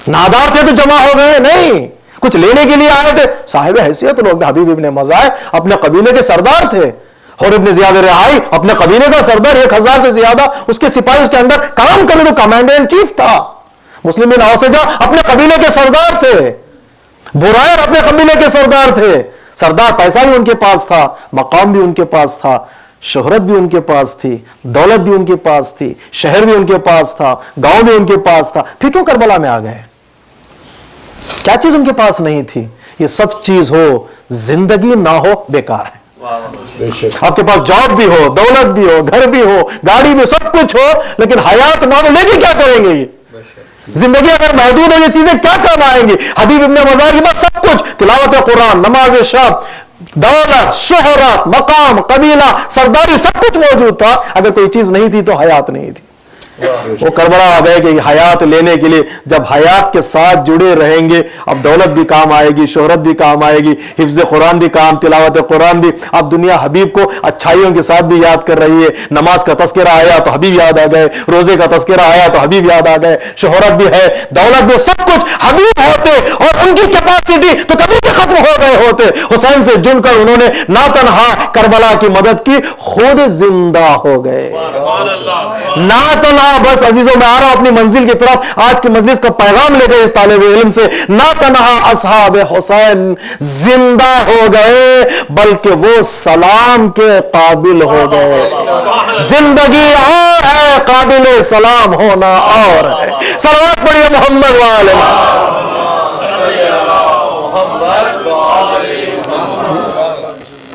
Speaker 1: نادار تھے تو جمع ہو گئے؟ نہیں. کچھ لینے کے لیے آئے تھے؟ صاحب حیثیت لوگ. حبیب ابن مزاح اپنے قبیلے کے سردار تھے, اور ابن زیاد رہائی اپنے قبیلے کا سردار, 1000 سے زیادہ اس کے سپاہی اس کے اندر کام کرنے, تو کمانڈر ان چیف تھا. مسلم بن اوسجہ اپنے قبیلے کے سردار تھے, برائر اپنے قبیلے کے سردار تھے. سردار پیسہ بھی ان کے پاس تھا, مقام بھی ان کے پاس تھا, شہرت بھی ان کے پاس تھی, دولت بھی ان کے پاس تھی, شہر بھی ان کے پاس تھا, گاؤں بھی ان کے پاس تھا. پھر کیوں کربلا میں آ گئے؟ کیا چیز ان کے پاس نہیں تھی؟ یہ سب چیز ہو, زندگی نہ ہو, بیکار ہے.
Speaker 2: بے شک.
Speaker 1: آپ کے پاس جاب بھی ہو, دولت بھی ہو, گھر بھی ہو, گاڑی بھی, سب کچھ ہو, لیکن حیات نہ ہو, لے کے کیا کریں گے؟ یہ زندگی اگر محدود ہے, یہ چیزیں کیا کام آئیں گی؟ حبیب ابن مزاح کے پاس سب کچھ, تلاوت قرآن, نماز شب, دولت, شہرت, مقام, قبیلہ, سرداری, سب کچھ موجود تھا. اگر کوئی چیز نہیں تھی تو حیات نہیں تھی. وہ کربلا آ گئے کہ حیات لینے کے لیے. جب حیات کے ساتھ جڑے رہیں گے, اب دولت بھی کام آئے گی, شہرت بھی کام آئے گی, حفظ قرآن بھی کام, تلاوت قرآن بھی. اب دنیا حبیب کو اچھائیوں کے ساتھ بھی یاد کر رہی ہے. نماز کا تذکرہ آیا تو حبیب یاد آ گئے, روزے کا تذکرہ آیا تو حبیب یاد آ گئے, شہرت بھی ہے, دولت بھی, سب کچھ حبیب ہوتے اور ان کی کیپیسٹی تو کبھی بھی ختم ہو گئے ہوتے. حسین سے جن کر انہوں نے نہ تنہا کربلا کی مدد کی, خود زندہ ہو گئے. نہ تنہا, بس عزیزوں میں آ رہا ہوں اپنی منزل کی طرف. آج کی مجلس کا پیغام لے گئے اس طالب علم سے, نہ تنہا اصحاب حسین زندہ ہو گئے بلکہ وہ سلام کے قابل ہو گئے. زندگی اور ہے, قابل سلام ہونا اور ہے. صلوات پڑھیے محمد وعلى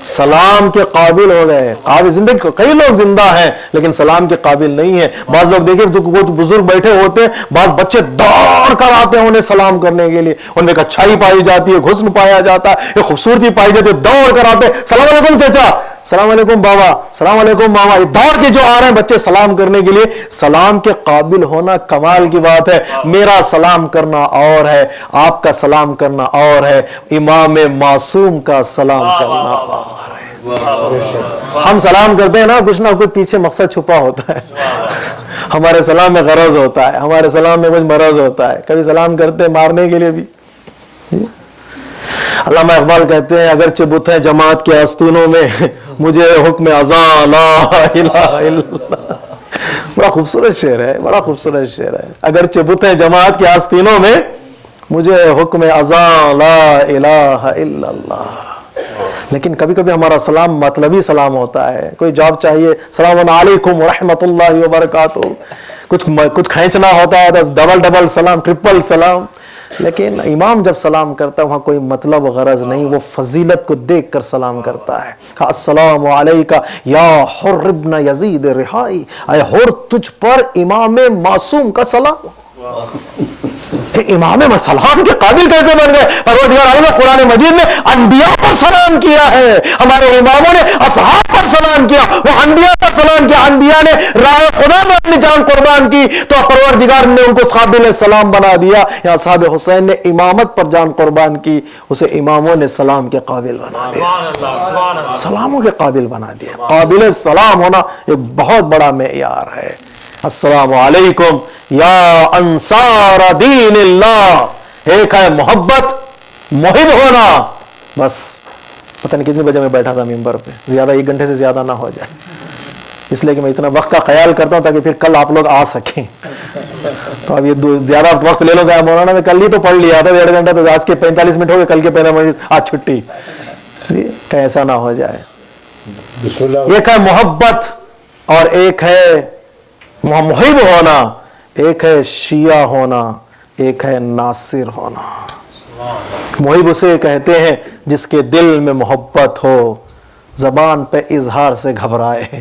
Speaker 1: سلام کے قابل ہو گئے. قابل زندگی, کئی لوگ زندہ ہیں لیکن سلام کے قابل نہیں ہیں. بعض لوگ دیکھیں جو کچھ بزرگ بیٹھے ہوتے ہیں, بعض بچے دوڑ کر آتے ہیں انہیں سلام کرنے کے لیے. ان میں ایک اچھائی پائی جاتی ہے, حسن پایا جاتا ہے, ایک خوبصورتی پائی جاتی ہے, دوڑ کر آتے ہیں, السلام علیکم چچا, السلام علیکم بابا, السلام علیکم ماما. یہ دوڑ کے جو آ رہے ہیں بچے سلام کرنے کے لیے. سلام کے قابل ہونا کمال کی بات ہے. میرا سلام کرنا اور ہے, آپ کا سلام کرنا اور ہے, امام معصوم کا سلام کرنا اور ہے. ہم سلام کرتے ہیں نا, کچھ نہ کچھ پیچھے مقصد چھپا ہوتا ہے. ہمارے سلام میں غرض ہوتا ہے, ہمارے سلام میں کچھ مرض ہوتا ہے. کبھی سلام کرتے ہیں مارنے کے لیے بھی. علامہ اقبال کہتے ہیں, اگرچہ بت ہیں جماعت کے آستینوں میں, مجھے حکم اذان لا الہ الا اللہ. بڑا خوبصورت شعر ہے, بڑا خوبصورت شعر ہے. اگرچہ بت ہیں جماعت کے آستینوں میں, مجھے حکم اذان لا الہ الا اللہ. لیکن کبھی کبھی ہمارا سلام مطلبی سلام ہوتا ہے. کوئی جاب چاہیے, السلام علیکم ورحمۃ اللہ وبرکاتہ, کچھ کھینچنا ہوتا ہے تو ڈبل سلام, ٹرپل سلام. لیکن امام جب سلام کرتا ہے وہاں کوئی مطلب غرض نہیں, وہ فضیلت کو دیکھ کر سلام کرتا ہے. کہا السلام علیکہ یا حر ابن یزید رہائی, اے حر تجھ پر امام معصوم کا سلام. امام میں سلام کے قابل کیسے بن گئے؟ پروردگار عالم نے قرآن مجید میں انبیاء پر سلام کیا ہے. ہمارے اماموں نے اصحاب پر سلام کیا, وہ انبیاء پر سلام کیا. انبیاء نے راہ خدا میں اپنی جان قربان کی تو پروردگار نے ان کو قابل سلام بنا دیا. یا صاحب حسین نے امامت پر جان قربان کی, اسے اماموں نے سلام کے قابل بنا دیا, سلاموں کے قابل بنا دیا. قابل سلام ہونا ایک بہت بڑا معیار ہے. السلام علیکم یا انصار دین اللہ. ایک ہے محبت, محب ہونا. بس پتہ نہیں کتنے بجے میں بیٹھا تھا ممبر پہ, زیادہ 1 گھنٹے سے زیادہ نہ ہو جائے. اس لیے کہ میں اتنا وقت کا خیال کرتا ہوں تاکہ پھر کل آپ لوگ آ سکیں. تو اب یہ زیادہ وقت لے لو گا. مولانا نے کل ہی تو پڑھ لیا تھا 1.5 گھنٹہ, تو آج کے 45 منٹ ہو گئے, کل کے 45 منٹ آج چھٹی. کہیں ایسا نہ ہو جائے.
Speaker 2: بسم اللہ.
Speaker 1: ایک ہے محبت اور ایک ہے محب ہونا, ایک ہے شیعہ ہونا, ایک ہے ناصر ہونا. محب اسے کہتے ہیں جس کے دل میں محبت ہو, زبان پہ اظہار سے گھبرائے.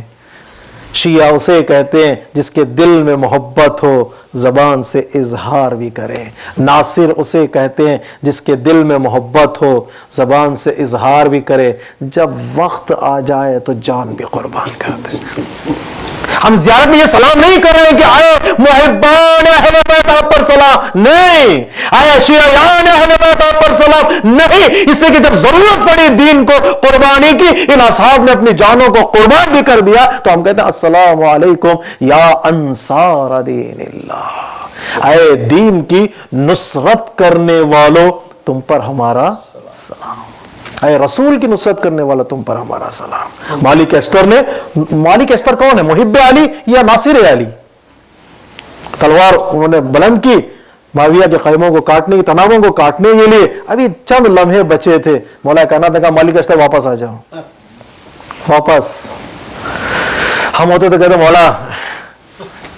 Speaker 1: شیعہ اسے کہتے ہیں جس کے دل میں محبت ہو, زبان سے اظہار بھی کرے. ناصر اسے کہتے ہیں جس کے دل میں محبت ہو, زبان سے اظہار بھی کرے. جب وقت آ جائے تو جان بھی قربان کر دے. ہم زیارت میں یہ سلام نہیں کر رہے ہیں کہ آئے محبان اہل بیت آپ پر سلام, نہیں. آئے شیعیان اہل بیت آپ پر سلام, نہیں. اس لیے کہ جب ضرورت پڑی دین کو قربانی کی, ان اصحاب نے اپنی جانوں کو قربان بھی کر دیا, تو ہم کہتے ہیں السلام علیکم یا انصار دین اللہ. اے دین کی نصرت کرنے والوں, تم پر ہمارا سلام. اے رسول کی نصرت کرنے والا, تم پر ہمارا سلام. مالک اشتر نے, مالک اشتر کون ہے, محب علی یا ناصر علی؟ تلوار انہوں نے بلند کی معاویہ کے خیموں کو کاٹنے کی, تنابوں کو کاٹنے کے لیے. ابھی چند لمحے بچے تھے, مولا کائنات نے کہا مالک اشتر واپس آ جاؤ, واپس. ہم ہوتے تو کہتے مولا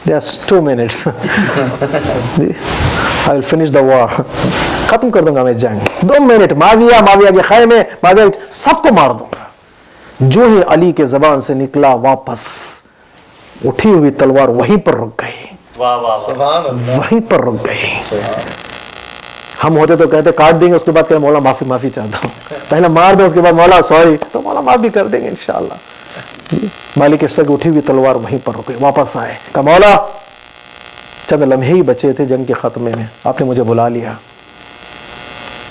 Speaker 1: just 2 minutes I will finish the war, ختم کر دوں گا میں جنگ, 2 منٹ. معاویہ کے خیمے, معاویہ سب کو مار دوں گا. جو ہی علی کے زبان سے نکلا واپس, اٹھی ہوئی تلوار وہیں پر رک گئی, وہیں پر رک گئی. ہم ہوتے تو کہتے کاٹ دیں گے, اس کے بعد کہ مولا معافی چاہتا ہوں, پہلے مار دیں, اس کے بعد مولا سوری, تو مولا معاف بھی کر دیں گے انشاءاللہ. مالک اشتر کی اٹھی ہوئی تلوار وہیں پر رک گئی. واپس آئے, کہا مولا چند لمحے ہی بچے تھے جنگ کے خاتمے میں, آپ نے مجھے بلا لیا.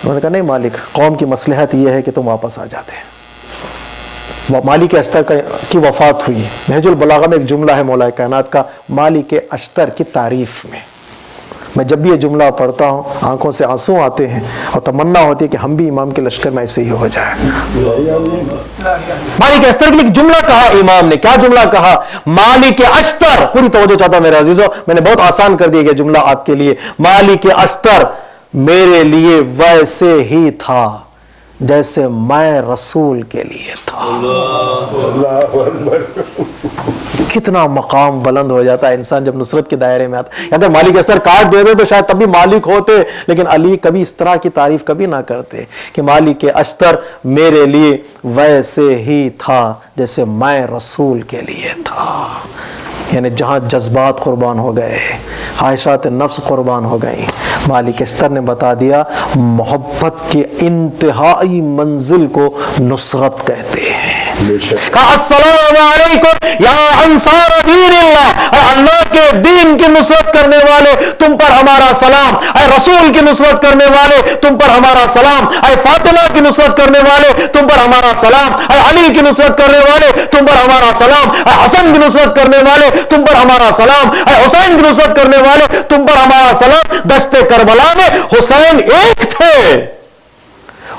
Speaker 1: انہوں نے کہا نہیں مالک, قوم کی مصلحت یہ ہے کہ تم واپس آ جاتے. مالک اشتر کی وفات ہوئی. نہج البلاغہ میں ایک جملہ ہے مولا کائنات کا مالک اشتر کی تعریف میں. میں جب بھی یہ جملہ پڑھتا ہوں آنکھوں سے آنسو آتے ہیں, اور تمنا ہوتی ہے کہ ہم بھی امام کے لشکر میں ایسے ہی ہو جائیں. مالک اشتر کے لیے ایک جملہ کہا امام نے. کیا جملہ کہا؟ مالک اشتر, پوری توجہ چاہتا ہوں میرے عزیزوں, میں نے بہت آسان کر دیا یہ جملہ آپ کے لیے. مالک اشتر میرے لیے ویسے ہی تھا جیسے میں رسول کے لیے تھا. کتنا مقام بلند ہو جاتا ہے انسان جب نصرت کے دائرے میں آتا ہے. اگر مالک اشتر کاٹ دیتے تو شاید تب بھی مالک ہوتے, لیکن علی کبھی اس طرح کی تعریف کبھی نہ کرتے کہ مالک اشتر میرے لیے ویسے ہی تھا جیسے میں رسول کے لیے تھا. یعنی جہاں جذبات قربان ہو گئے, خواہشات نفس قربان ہو گئیں, مالک اشتر نے بتا دیا محبت کے انتہائی منزل کو نصرت کہتے ہیں. کہا السلام علیکم یا انصار دین اللہ, اے اللہ کے دین کی نصرت کرنے والے تم پر ہمارا سلام. اے رسول کی نصرت کرنے والے تم پر ہمارا سلام. اے فاطمہ کی نصرت کرنے والے تم پر ہمارا سلام. اے علی کی نصرت کرنے والے تم پر ہمارا سلام. اے حسن کی نصرت کرنے والے تم پر ہمارا سلام. اے حسین کی نصرت کرنے والے تم پر ہمارا سلام. دشت کربلا میں حسین ایک تھے,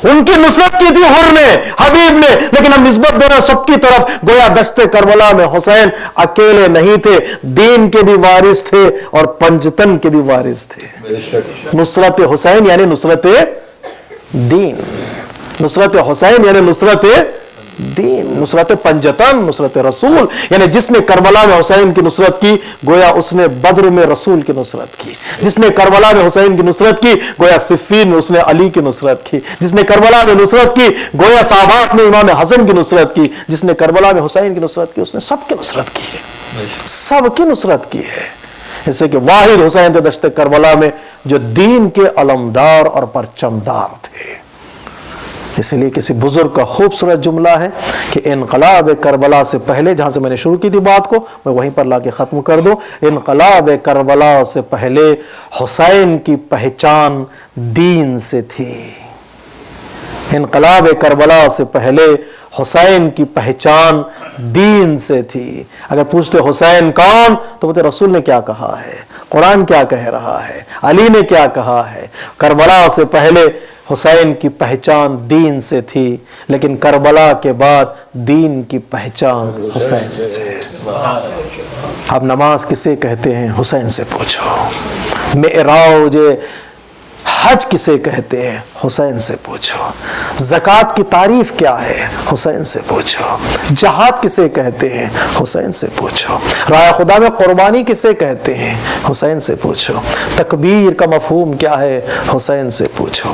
Speaker 1: ان کی نصرت کی تھی حر نے, حبیب نے, لیکن ہم نسبت دے رہے سب کی طرف. گویا دشت کربلا میں حسین اکیلے نہیں تھے, دین کے بھی وارث تھے اور پنجتن کے بھی وارث تھے. نصرت حسین یعنی نصرت دین, نصرت حسین یعنی نصرت دین, نصرت پنجتن, نصرت رسول. یعنی جس نے کربلا میں حسین کی نصرت کی گویا اس نے بدر میں رسول کی نصرت کی. جس نے کربلا میں حسین کی نصرت کی گویا صفین میں اس نے علی کی نصرت کی. جس نے کربلا میں نصرت کی گویا صحابات میں امام حسن کی نصرت کی. جس نے کربلا میں حسین کی نصرت کی اس نے سب کی نصرت کی ہے, سب کی نصرت کی ہے. اس سے کہ واحد حسین تھے دشت کربلا میں جو دین کے علمدار اور پرچمدار تھے. اس لیے کسی بزرگ کا خوبصورت جملہ ہے کہ انقلاب کربلا سے پہلے, جہاں سے میں نے شروع کی تھی بات کو میں وہیں پر لا کے ختم کر دوں, انقلاب کربلا سے پہلے حسین کی پہچان دین سے تھی. انقلاب کربلا سے پہلے حسین کی پہچان دین سے تھی. اگر پوچھتے حسین کون تو بولتے رسول نے کیا کہا ہے, قرآن کیا کہہ رہا ہے, علی نے کیا کہا ہے. کربلا سے پہلے حسین کی پہچان دین سے تھی، لیکن کربلا کے بعد دین کی پہچان حسین سے۔ اب نماز کسے کہتے ہیں؟ حسین سے پوچھو۔ معراج حج کسے کہتے ہیں؟ حسین سے پوچھو۔ زکوٰۃ کی تعریف کیا ہے؟ حسین سے پوچھو۔ جہاد کسے کہتے ہیں؟ حسین سے پوچھو۔ رائے خدا میں قربانی کسے کہتے ہیں؟ حسین سے پوچھو۔ تکبیر کا مفہوم کیا ہے؟ حسین سے پوچھو۔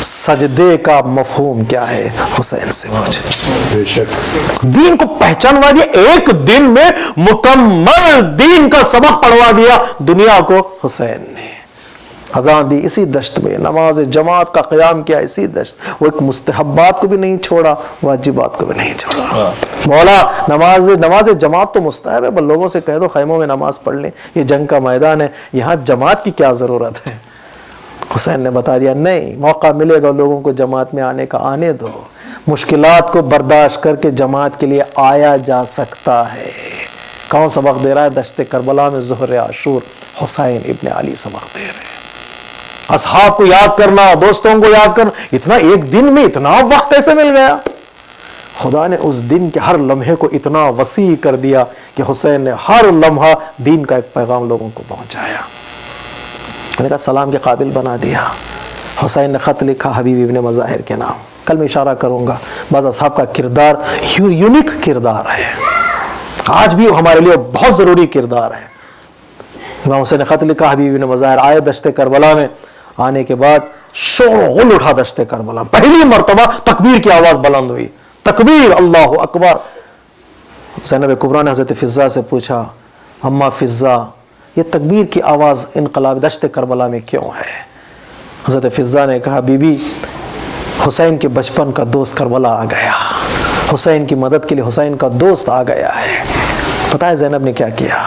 Speaker 1: سجدے کا مفہوم کیا ہے؟ حسین سے پوچھو۔ دین کو پہچانوا دیا، ایک دن میں مکمل دین کا سبق پڑھوا دیا دنیا کو حسین نے۔ اذان دی اسی دشت میں، نماز جماعت کا قیام کیا اسی دشت، وہ ایک مستحبات کو بھی نہیں چھوڑا، واجبات کو بھی نہیں چھوڑا۔ مولا نماز جماعت تو مستحب ہے، بس لوگوں سے کہہ دو خیموں میں نماز پڑھ لیں، یہ جنگ کا میدان ہے، یہاں جماعت کی کیا ضرورت ہے؟ حسین نے بتا دیا نہیں، موقع ملے گا لوگوں کو جماعت میں آنے کا، آنے دو، مشکلات کو برداشت کر کے جماعت کے لیے آیا جا سکتا ہے۔ کون سبق دے رہا ہے؟ دشت کربلا میں ظہر عاشور حسین ابن علی سبق دے رہے ہیں۔ اصحاب کو یاد کرنا، دوستوں کو یاد کرنا، اتنا ایک دن میں اتنا وقت کیسے مل گیا؟ خدا نے اس دن کے ہر لمحے کو اتنا وسیع کر دیا کہ حسین نے ہر لمحہ دین کا ایک پیغام لوگوں کو پہنچایا۔ میں نے کہا سلام کے قابل بنا دیا۔ حسین نے خط لکھا حبیب ابن مظاہر کے نام، کل میں اشارہ کروں گا، بعض اصحاب کا کردار یونیک کردار ہے، آج بھی ہمارے لیے بہت ضروری کردار ہے۔ امام حسین نے خط لکھا، حبیب ابن مظاہر آئے دشت کربلا میں، آنے کے بعد شور و غل اٹھا دشت کربلا، پہلی مرتبہ تکبیر کی آواز بلند ہوئی، تکبیر، اللہ اکبر۔ زینب کبریٰ نے حضرت فضہ سے پوچھا، اماں فضہ یہ تکبیر کی آواز انقلاب دشت کربلا میں کیوں ہے؟ حضرت فضہ نے کہا، بی بی حسین کے بچپن کا دوست کربلا آ گیا، حسین کی مدد کے لیے حسین کا دوست آ گیا ہے۔ پتہ ہے زینب نے کیا کیا؟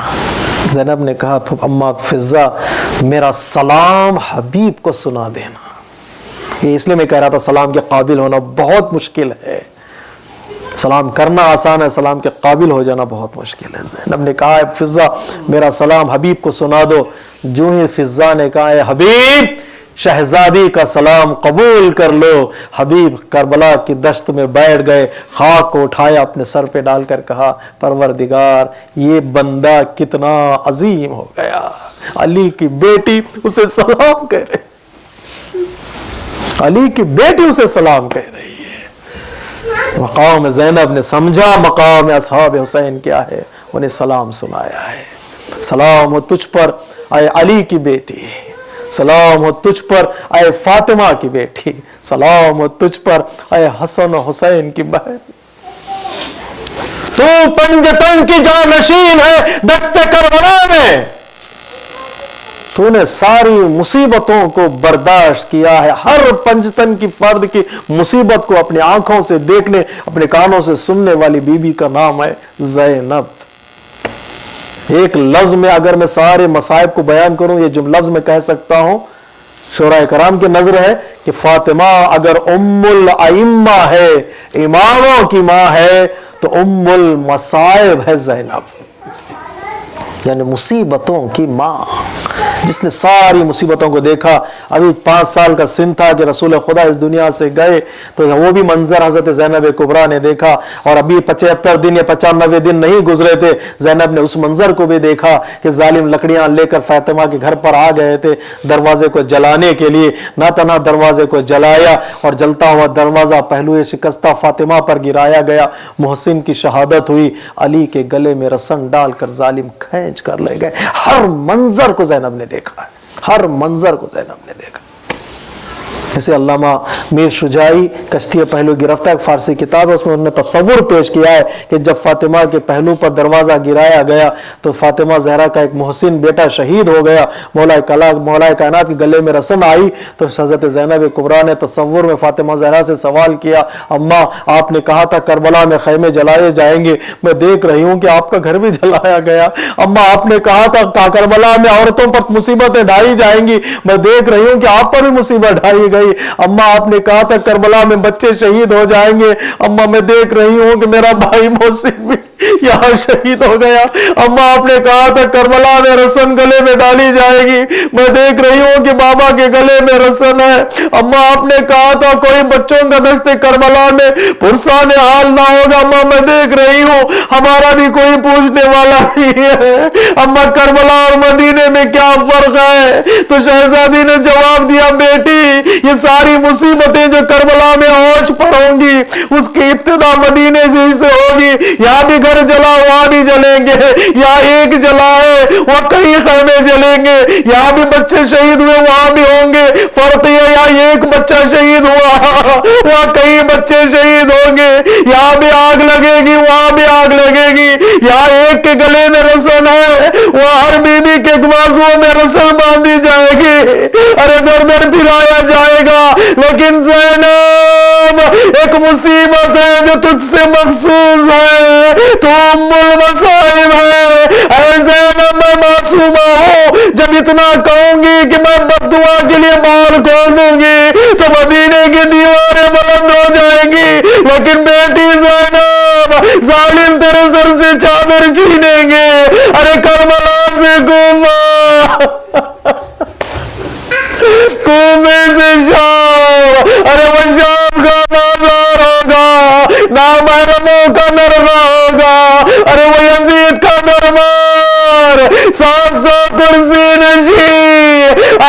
Speaker 1: زینب نے کہا، اماں فضہ میرا سلام حبیب کو سنا دینا۔ یہ اس لیے میں کہہ رہا تھا سلام کے قابل ہونا بہت مشکل ہے، سلام کرنا آسان ہے، سلام کے قابل ہو جانا بہت مشکل ہے۔ زینب نے کہا، فضہ میرا سلام حبیب کو سنا دو۔ جو ہی فضہ نے کہا، اے حبیب شہزادی کا سلام قبول کر لو، حبیب کربلا کی دشت میں بیٹھ گئے، خاک کو اٹھایا اپنے سر پہ ڈال کر کہا، پروردگار یہ بندہ کتنا عظیم ہو گیا، علی کی بیٹی اسے سلام کہہ رہی، علی کی بیٹی اسے سلام کہہ رہی ہے۔ مقام زینب نے سمجھا مقام اصحاب حسین کیا ہے، انہیں سلام سنایا ہے۔ سلام ہو تجھ پر اے علی کی بیٹی، سلام ہو تجھ پر اے فاطمہ کی بیٹی، سلام ہو تجھ پر اے حسن و حسین کی بہن، تو پنجتن کی جانشین ہے دشت کربلا میں، تو نے ساری مصیبتوں کو برداشت کیا ہے، ہر پنجتن کی فرد کی مصیبت کو اپنی آنکھوں سے دیکھنے، اپنے کانوں سے سننے والی بی بی کا نام ہے زینب۔ ایک لفظ میں اگر میں سارے مصائب کو بیان کروں، یہ جو لفظ میں کہہ سکتا ہوں، شورائے کرام کی نظر ہے کہ فاطمہ اگر ام الائمہ ہے، اماموں کی ماں ہے، تو ام المصائب ہے زینب، یعنی مصیبتوں کی ماں، جس نے ساری مصیبتوں کو دیکھا۔ ابھی 5 سال کا سن تھا کہ رسول خدا اس دنیا سے گئے، تو وہ بھی منظر حضرت زینب کبریٰ نے دیکھا، اور ابھی 75 دن یا 95 دن نہیں گزرے تھے، زینب نے اس منظر کو بھی دیکھا کہ ظالم لکڑیاں لے کر فاطمہ کے گھر پر آ گئے تھے دروازے کو جلانے کے لیے۔ نہ تنہا دروازے کو جلایا، اور جلتا ہوا دروازہ پہلو شکستہ فاطمہ پر گرایا گیا، محسن کی شہادت ہوئی، علی کے گلے میں رسن ڈال کر ظالم کھینچ کر لے گئے۔ ہر منظر کو زینب نے دیکھا ہے، ہر منظر کو زینب نے دیکھا۔ اسے علامہ میر شجاعی کشتی پہلو گرفتہ ایک فارسی کتاب ہے، اس میں انہوں نے تصور پیش کیا ہے کہ جب فاطمہ کے پہلو پر دروازہ گرایا گیا تو فاطمہ زہرا کا ایک محسن بیٹا شہید ہو گیا، مولا کائنات کے گلے میں رسن آئی، تو حضرت زینب کبریٰ نے تصور میں فاطمہ زہرا سے سوال کیا، اماں آپ نے کہا تھا کربلا میں خیمے جلائے جائیں گے، میں دیکھ رہی ہوں کہ آپ کا گھر بھی جلایا گیا، اماں آپ نے کہا تھا کربلا میں عورتوں پر مصیبتیں ڈھائی جائیں گی، میں دیکھ رہی ہوں کہ آپ پر بھی مصیبت ڈھائی گئی، اماں آپ نے کہا تھا کربلا میں بچے شہید ہو جائیں گے، اماں میں دیکھ رہی ہوں کہ میرا بھائی محسن بھی یہاں شہید ہو گیا. اماں آپ نے کہا تھا کربلا میں رسن گلے میں ڈالی جائے گی, میں دیکھ رہی ہوں کہ بابا کے گلے میں رسن ہے. اماں آپ نے کہا تھا کوئی بچوں کا دشت کربلا میں پرسان حال نہ ہوگا. اماں میں دیکھ رہی ہوں ہمارا بھی کوئی پوچھنے والا نہیں ہے. اماں کربلا اور مدینے میں کیا فرق ہے؟ تو شہزادی نے جواب دیا, بیٹی یہ ساری مصیبتیں جو کربلا میں اوج پر ہوں گی اس کی ابتدا مدینے سے ہی سے ہوگی. یہاں بھی گھر جلا وہاں بھی جلیں گے, یہاں ایک جلا ہے وہاں کئی خیمے جلیں گے. یہاں بھی بچے شہید ہوئے وہاں بھی ہوں گے. فرق یہ یہاں ایک بچہ شہید ہوا وہاں کئی بچے شہید ہوں گے. یہاں بھی آگ لگے گی وہاں بھی آگ لگے گی. یہاں ایک کے گلے میں رسن ہے وہاں ہر بیوی کے بازوؤں میں رسن باندھی جائے گی. ارے در در پھرایا جائے گا. لیکن زینب ایک مصیبت ہے جو تجھ سے مخصوص ہے, تو ام المصائب ہے. اے زینب میں معصومہ ہوں, جب اتنا کہوں گی کہ میں بد دعا کے لیے بال کھول دوں گی تو مدینے کی دیواریں بلند ہو جائیں گی. لیکن بیٹی زینب ظالم تیرے سر سے چادر چھینیں گے. ارے کربلا سے کوفے سے شام, ارے وہ شام کا بازار ہوگا, نامحرموں کا نرغہ ہوگا. ارے وہ یزید کا دربار, 700 کرسی نشی,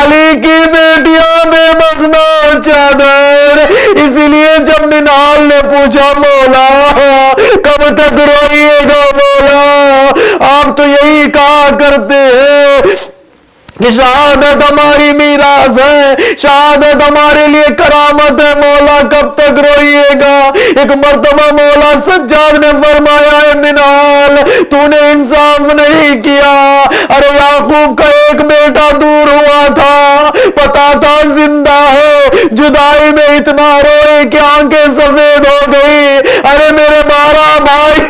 Speaker 1: علی کی بیٹیاں بے مخنا چادر. اسی لیے جب منال نے پوچھا مولا کب تک روئیے گا مولا, آپ تو یہی کہا کرتے ہیں کہ شہادت ہماری میراث ہے, شہادت ہمارے لیے کرامت ہے, مولا کب تک روئیے گا. ایک مرتبہ مولا سجاد نے فرمایا, ہے منال تو نے انصاف نہیں کیا. ارے یعقوب کا ایک بیٹا دور ہوا تھا, پتا تھا زندہ ہے, جدائی میں اتنا روئے کہ آنکھیں سفید ہو گئی. ارے میرے 12 بھائی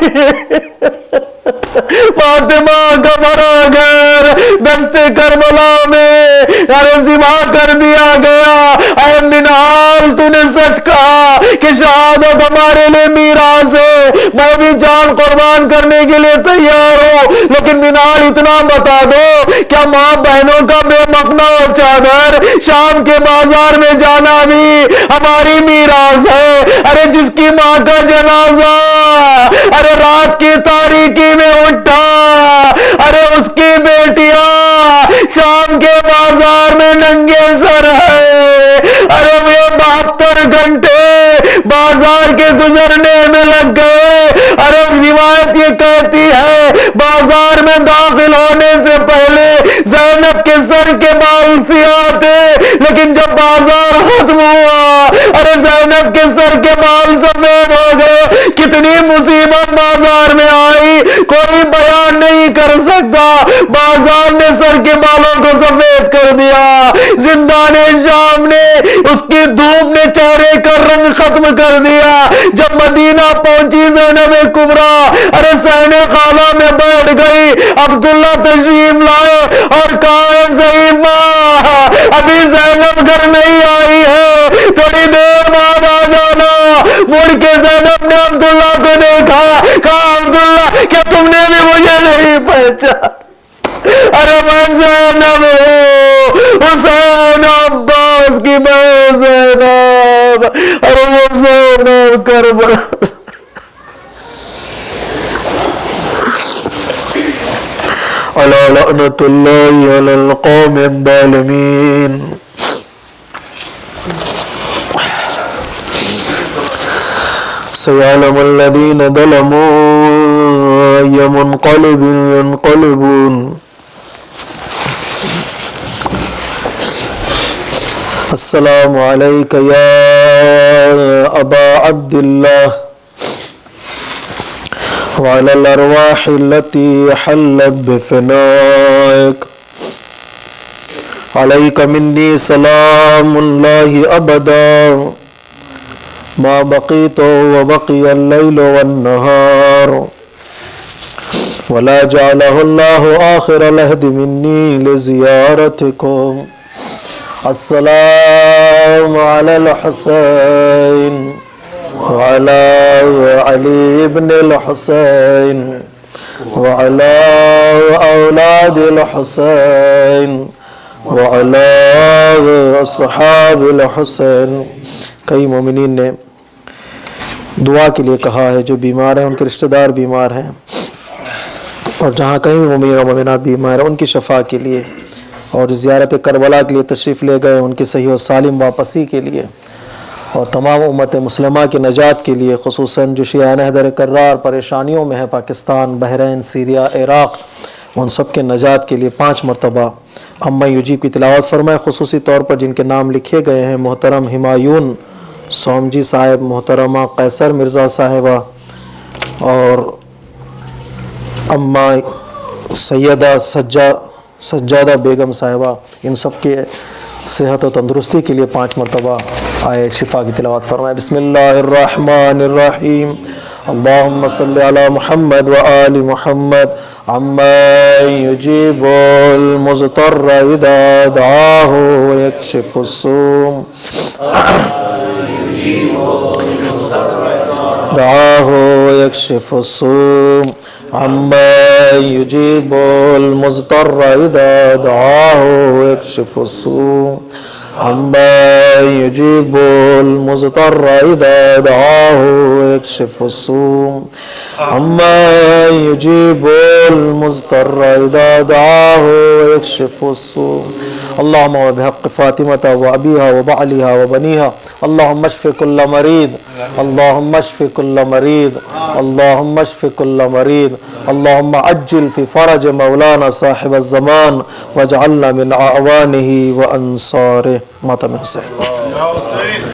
Speaker 1: فاطمہ کا بڑا گھر دشت کربلا میں ارے ذبح کر دیا گیا. اے منال تو نے سچ کہا کہ شہادت ہمارے لیے میراث ہے, میں بھی جان قربان کرنے کے لیے تیار ہوں. لیکن منال اتنا بتا دو, کیا ماں بہنوں کا بے مخنا چادر شام کے بازار میں جانا بھی ہماری میراث ہے؟ ارے جس کی ماں کا جنازہ ارے رات کی تاریکی میں اٹھا, ارے اس کی بیٹیاں شام کے بازار میں ننگے سر ہے. ارے وہ 72 گھنٹے بازار کے گزرنے میں لگ گئے. ارے روایت یہ کہتی ہے بازار میں داخل ہونے سے پہلے زینب کے سر کے بال سیاہ تھے, لیکن جب بازار ختم ہوا ارے زینب کے سر کے بال سفید ہو گئے. کتنی مصیبت بازار میں آئی کوئی بیان نہیں کر سکتا. بازار نے سر کے بالوں کو سفید کر دیا, زندان شام نے اس کی دھوپ نے چہرے کا رنگ ختم کر دیا. جب مدینہ پہنچی زینب کبریٰ ارے سہنے خانہ میں بیٹھ گئی. عبداللہ تشریف لائے اور کہا ضعیفہ ابھی زینب گھر نہیں آئی ہے, تھوڑی دیر بعد آ جانا. مڑ کے زینب نے عبداللہ کو دیکھا, کہا عبداللہ کیا تم نے بھی مجھے نہیں پہچانا؟ ارے میں زینب ہوں, حسین عباس کی میں زینب. ارے وہ زینب کربلا. علی لعنت اللہ علی القوم الظالمین. سيعلم الذين ظلموا أي منقلب ينقلبون. السلام عليك يا أبا عبد الله وعلى الأرواح التي حلت بفنائك. عليك مني سلام الله أبدا ما بقيت وبقي الليل والنهار, ولا جعله الله آخر العهد مني لزيارتكم. السلام على الحسين وعلى علي بن الحسين وعلى أولاد الحسين وعلى أصحاب الحسين. کئی مومنین نے دعا کے لیے کہا ہے، جو بیمار ہیں ان کے رشتہ دار بیمار ہیں، اور جہاں کہیں بھی مومنین اور مومنات بیمار ہیں ان کی شفا کے لیے، اور زیارت کربلا کے لیے تشریف لے گئے ان کی صحیح و سالم واپسی کے لیے، اور تمام امت مسلمہ کی نجات کے لیے، خصوصاً جو شیعہ حیدر کرار پریشانیوں میں ہے، پاکستان، بحرین، سیریا، عراق، ان سب کے نجات کے لیے 5 مرتبہ اما یجیب کی تلاوت فرمائے. خصوصی طور پر جن کے نام لکھے گئے ہیں: محترم ہمایون سومجی صاحب، محترمہ قیصر مرزا صاحبہ، اور اما سیدہ سجادہ بیگم صاحبہ. ان سب کے صحت و تندرستی کے لیے 5 مرتبہ آئے شفا کی تلاوت فرمائے. بسم اللہ الرحمن الرحیم. اللہم صلی علی محمد وآل محمد. عما یجیب المضطر اذا دعاہ ویکشف السوء. دعاہ ویکشف السوء. عما یجیب المضطر اذا دعاہ ویکشف السوء. عما یجیب المضطر اذا دعاہ ویکشف السوء. عما یجیب المضطر اذا دعاہ ویکشف السوء. اللہم وبحق فاطمة وابیہا وبعلیہا وبنیہا اللہم اشف کل مریض. اللہم اشف کل مریض. اللہم اشف کل مریض. اللہم عجل فی فرج مولانا صاحب الزمان واجعلنا من اعوانہ وانصارہ. ماتم حسین.